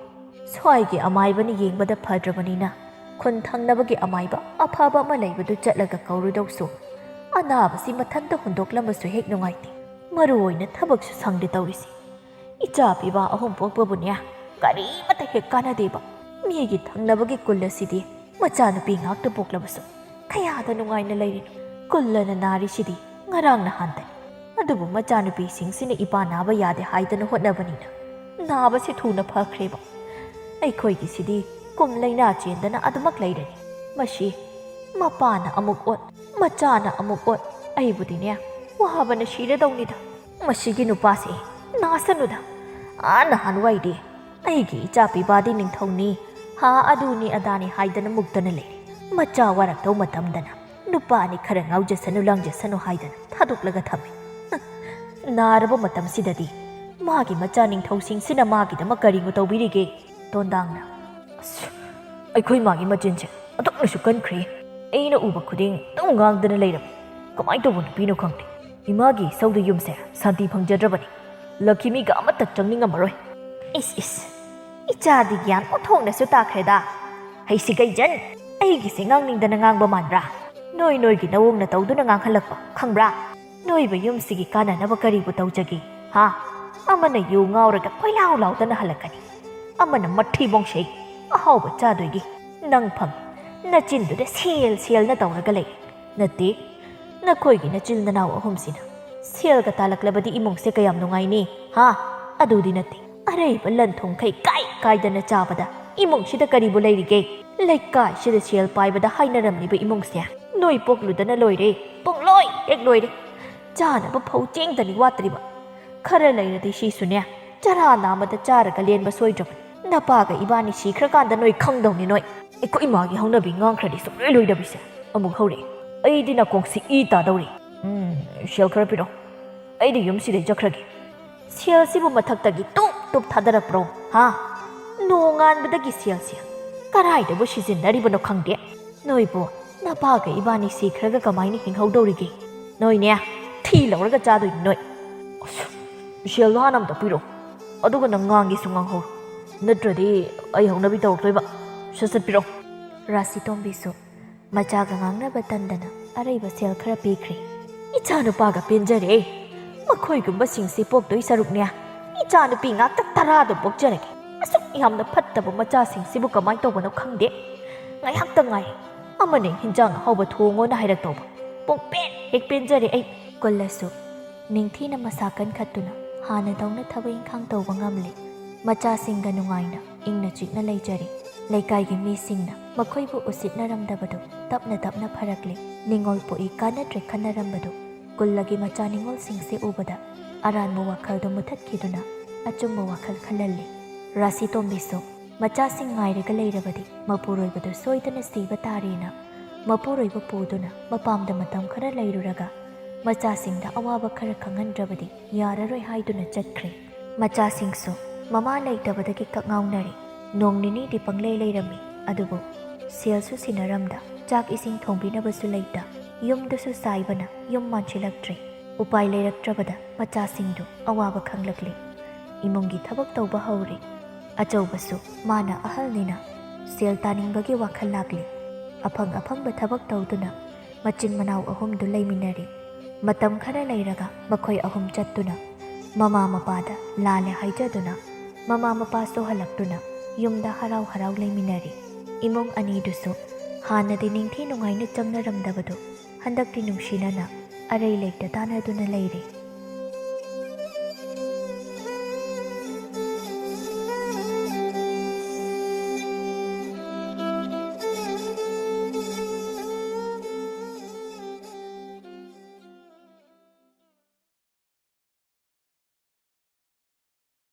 ꯁ꯭ꯋꯥꯏꯒꯤ ꯑꯃꯥꯏꯕꯅ ꯌꯦꯡꯕꯗ ꯐꯗ꯭ꯔꯕꯅꯤ나 ꯈꯨꯟ ꯊꯪꯅꯕꯒꯤ ꯑꯃꯥꯏꯕ ꯑꯐꯕ ꯑꯃ ꯂꯩꯕꯗꯨ ꯆꯠꯂꯒ ꯀꯧꯔꯨꯗꯧꯁꯨ ꯑꯅꯥꯕꯁꯤ ꯃꯊꯟꯇ ꯍꯨꯟꯗꯣꯛꯂꯝꯕꯁꯨ ꯍꯦꯛ ꯅꯨꯡꯉꯥꯏꯇꯦ ꯃꯔꯨ ꯑꯣꯏꯅ ꯊꯕꯛꯁꯨ ꯁꯪꯗꯦ ꯇꯧꯔꯤꯁꯤ ꯏꯆꯥ ꯄꯤꯕ ꯑꯍꯨꯝ ꯄꯣꯛꯄꯕꯨꯅꯦ ꯀꯔꯤꯃꯠꯇ ꯍꯦꯛ ꯀꯥꯟꯅꯗꯦꯕ ꯃꯤꯒꯤ ꯊꯪꯅꯕꯒꯤ ꯀꯨꯜ ꯑꯁꯤꯗꯤ ꯃꯆꯥꯅꯨꯄꯤ ꯉꯥꯛꯇ ꯄꯣꯛꯂꯕꯁꯨ ꯀꯌꯥꯗ ꯅꯨꯡꯉꯥꯏꯅ ꯂꯩꯔꯤꯅꯣ ꯀꯨꯜꯂꯅ ꯅꯥꯔꯤꯁꯤꯗꯤ ꯉꯔꯥꯡ ꯅꯍꯥꯟꯗꯅꯤ ꯑꯗꯨꯕꯨ ꯃꯆꯥꯅꯨꯄꯤꯁꯤꯡꯁꯤꯅ ꯏꯄꯥ ꯅꯥꯕ ꯌꯥꯗꯦ ꯍꯥꯏꯗꯅ ꯍꯣꯠꯅꯕꯅꯤꯅ ꯅꯥꯕꯁꯤ ꯊꯨꯅ ꯐꯈ꯭ꯔꯦꯕ ꯑꯩꯈꯣꯏꯒꯤꯁꯤꯗꯤ ꯀꯨꯝ ꯂꯩꯅꯥ ꯆꯦꯟꯗꯅ ꯑꯗꯨꯃꯛ ꯂꯩꯔꯅꯤ ꯃꯁꯤ ꯃꯄꯥꯅ ꯑꯃꯨꯛ ꯑꯣꯠ ꯃꯆꯥꯅ ꯑꯃꯨꯛ ꯑꯣꯠ ꯑꯩꯕꯨꯗꯤꯅꯦ ꯋꯥꯕꯅ ꯁꯤꯔꯗꯧꯅꯤꯗ ꯃꯁꯤꯒꯤ ꯅꯨꯄꯥꯁꯦ ꯅꯥꯁꯅꯨꯗ ꯅꯍꯥꯟꯋꯥꯏꯗꯤ ꯑꯩꯒꯤ ꯏꯆꯥ ꯄꯤꯕꯥꯗꯤ ꯅꯤꯡꯊꯧꯅꯤ ꯑꯗꯨꯅꯤ ꯑꯗꯥꯅꯤ ꯍꯥꯏꯗꯅ ꯃꯨꯛꯇꯅ ꯂꯩꯔꯤ ꯃꯆꯥ ꯋꯥꯔꯛꯇꯧ ꯃꯇꯝꯗꯅ ꯅꯨꯄꯥꯅꯤ ꯈꯔ ꯉꯥꯎꯖꯁꯅꯨ ꯂꯥꯡꯖꯁꯅꯨ ꯍꯥꯏꯗꯅ ꯊꯥꯗꯣꯛꯂꯒ ꯊꯝꯃꯤ ꯅꯥꯔꯕ ꯃꯇꯝꯁꯤꯗꯗꯤ ꯃꯥꯒꯤ ꯃꯆꯥ ꯅꯤꯡꯊꯧꯁꯤꯡꯁꯤꯅ ꯃꯥꯒꯤꯗꯃꯛ ꯀꯔꯤꯕꯨ ꯇꯧꯕꯤꯔꯤꯒꯦ ꯇꯣꯟꯗꯥꯡꯅ ꯑꯁ ꯑꯩꯈꯣꯏ ꯃꯥꯒꯤ ꯃꯆꯤꯟꯁꯦ ꯑꯗꯨꯛꯅꯁꯨ ꯀꯟꯈ꯭ꯔꯦ ꯑꯩꯅ ꯎꯕ ꯈꯨꯗꯤꯡ ꯑꯗꯨꯝ ꯉꯥꯡꯗꯅ ꯂꯩꯔꯝꯃꯤ ꯀꯃꯥꯏꯅ ꯇꯧꯕ ꯅꯨꯄꯤꯅꯣ ꯈꯪꯗꯦ ꯏꯃꯥꯒꯤ ꯏꯁꯧꯗ ꯌꯨꯝꯁꯦ ꯁꯥꯟꯇꯤ ꯐꯪꯖꯗ꯭ꯔꯕꯅꯤ ꯂꯛꯈꯤꯃꯤꯒ ꯑꯃꯠꯇ ꯆꯪꯅꯤꯡꯉꯝꯃꯔꯣꯏ ꯏꯁ ꯏꯆꯥꯗꯤ ꯒ꯭ꯌꯥꯟ ꯑꯣꯟꯊꯣꯛꯅꯁꯨ ꯇꯥꯈ꯭ꯔꯦꯗ ꯍꯩꯁꯤꯒꯩꯖꯟ ꯑꯩꯒꯤꯁꯦ ꯉꯥꯡꯅꯤꯡꯗꯅ ꯉꯥꯡꯕ ꯃꯥꯟꯕ꯭ꯔꯥ ꯅꯣꯏꯒꯤ ꯅꯋꯣꯡꯅ ꯇꯧꯗꯨꯅ ꯉꯥꯡꯍꯜꯂꯛꯄ ꯈꯪꯕ꯭ꯔꯥ ꯅꯣꯏꯕ ꯌꯨꯝꯁꯤꯒꯤ ꯀꯥꯟꯅꯅꯕ ꯀꯔꯤꯕꯨ ꯇꯧꯖꯒꯦ ꯑꯃꯅ ꯌꯨ ꯉꯥꯎꯔꯒ ꯀꯣꯏꯂꯥꯎ ꯂꯥꯎꯗꯅ ꯍꯜꯂꯛꯀꯅꯤ ꯑꯃꯅ ꯃꯊꯤ ꯕꯣꯡꯁꯩ ꯑꯍꯥꯎꯕ ꯆꯥꯗꯣꯏꯒꯤ ꯅꯪ ꯐꯪꯉꯤ ꯅꯆꯤꯟꯗꯨꯗ ꯁꯦꯜꯅ ꯇꯧꯔꯒ ꯂꯩ ꯅꯠꯇꯦ ꯅꯈꯣꯏꯒꯤ ꯅꯆꯤꯜ ꯅꯅꯥꯎ ꯑꯍꯨꯝꯁꯤꯅ ꯁꯦꯜꯒ ꯇꯥꯜꯂꯛꯂꯕꯗꯤ ꯏꯃꯨꯡꯁꯦ ꯀꯌꯥꯝ ꯅꯨꯡꯉꯥꯏꯅꯤ ꯑꯗꯨꯗꯤ ꯅꯠꯇꯦ ꯑꯔꯩꯕ ꯂꯟ ꯊꯨꯝꯈꯩ ꯀꯥꯏꯗꯅ ꯆꯥꯕꯗ ꯏꯃꯨꯡꯁꯤꯗ ꯀꯔꯤꯕꯨ ꯂꯩꯔꯤꯒꯦ ꯂꯩꯀꯥꯏꯁꯤꯗ ꯁꯦꯜ ꯄꯥꯏꯕꯗ ꯍꯥꯏꯅꯔꯝꯂꯤꯕ ꯏꯃꯨꯡꯁꯦ ꯅꯣꯏ ꯄꯣꯛꯂꯨꯗꯅ ꯂꯣꯏꯔꯦ ꯄꯨꯡꯂꯣꯏ ꯍꯦꯛ ꯂꯣꯏꯔꯦ ꯆꯥꯅꯕ ꯐꯧ ꯆꯦꯡꯗꯅꯤ ꯋꯥꯠꯇ꯭ꯔꯤꯕ ꯈꯔ ꯂꯩꯔꯗꯤ ꯁꯤꯁꯨꯅꯦ ꯆꯔꯥ ꯅꯥꯝꯃꯗ ꯆꯥꯔꯒ ꯂꯦꯟꯕ ꯁꯣꯏꯗ꯭ꯔꯕꯅꯤ ꯅꯄꯥꯒ ꯏꯕꯥꯅꯤ ꯁꯤꯈ꯭ꯔꯀꯥꯟꯗ ꯅꯣꯏ ꯈꯪꯗꯧꯅꯤ ꯅꯣꯏ ꯑꯩꯈꯣꯏ ꯏꯃꯥꯒꯤ ꯍꯧꯅꯕꯤ ꯉꯥꯡꯈ꯭ꯔꯗꯤ ꯁꯨꯡꯂꯣꯏ ꯂꯣꯏꯗꯕꯤꯁꯦ ꯑꯃꯨꯛ ꯍꯧꯔꯛꯑꯦ ꯑꯩꯗꯤ ꯅꯥꯀꯣꯡꯁꯤ ꯏ ꯇꯥꯗꯧꯔꯤ ꯁꯦꯜ ꯈꯔ ꯄꯤꯔꯣ ꯑꯩꯗꯤ ꯌꯨꯝꯁꯤꯗꯩ ꯆꯠꯈ꯭ꯔꯒꯦ ꯁꯦꯜꯁꯤꯕꯨ ꯃꯊꯛꯇꯒꯤ ꯇꯨꯞ ꯊꯥꯗꯔꯛꯄ꯭ꯔꯣ ꯅꯣꯡꯉꯥꯟꯕꯗꯒꯤ ꯁꯦꯜꯁꯦ ꯀꯔꯥꯏꯗꯕꯨ ꯁꯤꯖꯤꯟꯅꯔꯤꯕꯅꯣ ꯈꯪꯗꯦ ꯅꯣꯏꯕꯨ ꯅꯄꯥꯒ ꯏꯕꯥꯅꯤ ꯁꯤꯈ꯭ꯔꯒ ꯀꯃꯥꯏꯅ ꯍꯤꯡꯍꯧꯗꯧꯔꯤꯒꯦ ꯅꯣꯏꯅꯦ ꯊꯤ ꯂꯧꯔꯒ ꯆꯥꯗꯣꯏꯅꯤ ꯅꯣꯏ ꯁꯦꯜꯗꯣ ꯍꯥꯟꯅ ꯑꯝꯇ ꯄꯤꯔꯣ ꯑꯗꯨꯒ ꯅꯪ ꯉꯥꯡꯒꯦꯁꯨ ꯉꯥꯡꯍꯧꯔꯣ ꯅꯠꯇ꯭ꯔꯗꯤ ꯑꯩ ꯍꯧꯅꯕꯤ ꯇꯧꯔꯛꯇꯣꯏꯕ ꯁꯠ ꯄꯤꯔꯣ ꯔꯥꯁꯤꯇꯣꯝꯕꯤꯁꯨ ꯃꯆꯥꯒ ꯉꯥꯡꯅꯕ ꯇꯟꯗꯅ ꯑꯔꯩꯕ ꯁꯦꯜ ꯈꯔ ꯄꯤꯈ꯭ꯔꯦ ꯏꯆꯥꯅꯨꯄꯥꯒ ꯄꯦꯟꯖꯔꯦ ꯃꯈꯣꯏꯒꯨꯝꯕꯁꯤꯡꯁꯤ ꯄꯣꯛꯇꯣꯏ ꯁꯔꯨꯛꯅꯦ ꯏꯆꯥꯅꯨꯄꯤ ꯉꯥꯛꯇ 10 ꯄꯣꯛꯆꯔꯒꯦ ꯑꯁꯨꯛ ꯌꯥꯝꯅ ꯐꯠꯇꯕ ꯃꯆꯥꯁꯤꯡꯁꯤꯕꯨ ꯀꯃꯥꯏꯅ ꯇꯧꯕꯅꯣ ꯈꯪꯗꯦ ꯉꯥꯏꯍꯥꯛꯇ ꯉꯥꯏ ꯑꯃꯅ ꯍꯤꯟꯖꯥꯡ ꯑꯍꯥꯎꯕ ꯊꯣꯡꯉꯣꯅ ꯍꯥꯏꯔꯛꯇꯧꯕ ꯄꯨꯡꯄꯦꯟ ꯍꯦꯛ ꯄꯦꯟꯖꯔꯦ ꯑꯩ ꯀꯨꯜꯂꯁꯨ ꯅꯤꯡꯊꯤꯅ ꯃꯁꯥ ꯀꯟꯈꯠꯇꯨꯅ ꯍꯥꯟꯅꯗꯧꯅ ꯊꯕꯛ ꯏꯪꯈꯥꯡ ꯇꯧꯕ ꯉꯝꯂꯤ ꯃꯆꯥꯁꯤꯡꯒ ꯅꯨꯡꯉꯥꯏꯅ ꯏꯪꯅ ꯆꯤꯛꯅ ꯂꯩꯖꯔꯤ ꯂꯩꯀꯥꯏꯒꯤ ꯃꯤꯁꯤꯡꯅ ꯃꯈꯣꯏꯕꯨ ꯎꯁꯤꯠꯅꯔꯝꯗꯕꯗꯨ ꯇꯞꯅ ꯐꯔꯛꯂꯤ ꯅꯤꯡꯉꯣꯜ ꯄꯣꯛꯏ ꯀꯥꯟꯅꯗ꯭ꯔꯦ ꯈꯟꯅꯔꯝꯕꯗꯨ ꯀꯨꯜꯂꯒꯤ ꯃꯆꯥ ꯅꯤꯡꯉꯣꯜꯁꯤꯡꯁꯦ ꯎꯕꯗ ꯑꯔꯥꯟꯕ ꯋꯥꯈꯜꯗꯨ ꯃꯨꯊꯠꯈꯤꯗꯨꯅ ꯑꯆꯨꯝꯕ ꯋꯥꯈꯜ ꯈꯜꯍꯜꯂꯤ ꯔꯥꯁꯤꯇꯣꯝꯕꯤꯁꯨ ꯃꯆꯥꯁꯤꯡ ꯉꯥꯏꯔꯒ ꯂꯩꯔꯕꯗꯤ ꯃꯄꯨꯔꯣꯏꯕꯗꯨ ꯁꯣꯏꯗꯅ ꯁꯤꯕ ꯇꯥꯔꯦꯅ ꯃꯄꯨꯔꯣꯏꯕ ꯄꯨꯗꯨꯅ ꯃꯄꯥꯝꯗ ꯃꯇꯝ ꯈꯔ ꯂꯩꯔꯨꯔꯒ ꯃꯆꯥꯁꯤꯡꯗ ꯑꯋꯥꯕ ꯈꯔ ꯈꯪꯍꯟꯗ꯭ꯔꯕꯗꯤ ꯌꯥꯔꯔꯣꯏ ꯍꯥꯏꯗꯨꯅ ꯆꯠꯈ꯭ꯔꯦ ꯃꯆꯥꯁꯤꯡꯁꯨ ꯃꯃꯥ ꯂꯩꯇꯕꯗꯒꯤ ꯀꯛꯉꯥꯎꯅꯔꯤ ꯅꯣꯡ ꯅꯤꯅꯤꯗꯤ ꯄꯪꯂꯩ ꯂꯩꯔꯝꯃꯤ ꯑꯗꯨꯕꯨ ꯁꯦꯜꯁꯨ ꯁꯤꯟꯅꯔꯝꯗ ꯆꯥꯛ ꯏꯁꯤꯡ ꯊꯣꯡꯕꯤꯅꯕꯁꯨ ꯂꯩꯇ ꯌꯨꯝꯗꯁꯨ ꯆꯥꯏꯕꯅ ꯌꯨꯝ ꯃꯥꯟꯁꯤꯜꯂꯛꯇ꯭ꯔꯦ ꯎꯄꯥꯏ ꯂꯩꯔꯛꯇ꯭ꯔꯕꯗ ꯃꯆꯥꯁꯤꯡꯗꯨ ꯑꯋꯥꯕ ꯈꯪꯂꯛꯂꯤ ꯏꯃꯨꯡꯒꯤ ꯊꯕꯛ ꯇꯧꯕ ꯍꯧꯔꯤ ꯑꯆꯧꯕꯁꯨ ꯃꯥꯅ ꯑꯍꯜꯅꯤꯅ ꯁꯦꯜ ꯇꯥꯅꯤꯡꯕꯒꯤ ꯋꯥꯈꯜ ꯂꯥꯛꯂꯤ꯫ ꯑꯐꯪ ꯑꯐꯪꯕ ꯊꯕꯛ ꯇꯧꯗꯨꯅ ꯃꯆꯤꯟ ꯃꯅꯥꯎ ꯑꯍꯨꯝꯗꯨ ꯂꯩꯃꯤꯟꯅꯔꯤ꯫ ꯃꯇꯝ ꯈꯔ ꯂꯩꯔꯒ ꯃꯈꯣꯏ ꯑꯍꯨꯝ ꯆꯠꯇꯨꯅ ꯃꯃꯥ ꯃꯄꯥꯗ ꯂꯥꯜꯂꯦ ꯍꯥꯏꯖꯗꯨꯅ ꯃꯃꯥ ꯃꯄꯥꯁꯨ ꯍꯜꯂꯛꯇꯨꯅ ꯌꯨꯝꯗ ꯍꯔꯥꯎ ꯍꯔꯥꯎ ꯂꯩꯃꯤꯟꯅꯔꯤ꯫ ꯏꯃꯨꯡ ꯑꯅꯤꯗꯨꯁꯨ ꯍꯥꯟꯅꯗꯤ ꯅꯤꯡꯊꯤ ꯅꯨꯡꯉꯥꯏꯅ ꯆꯪꯅꯔꯝꯗꯕꯗꯨ ꯍꯟꯗꯛꯇꯤ ꯅꯨꯡꯁꯤꯅꯅ ꯑꯔꯩ ꯂꯩꯇ ꯇꯥꯟꯅꯗꯨꯅ ꯂꯩꯔꯤ꯫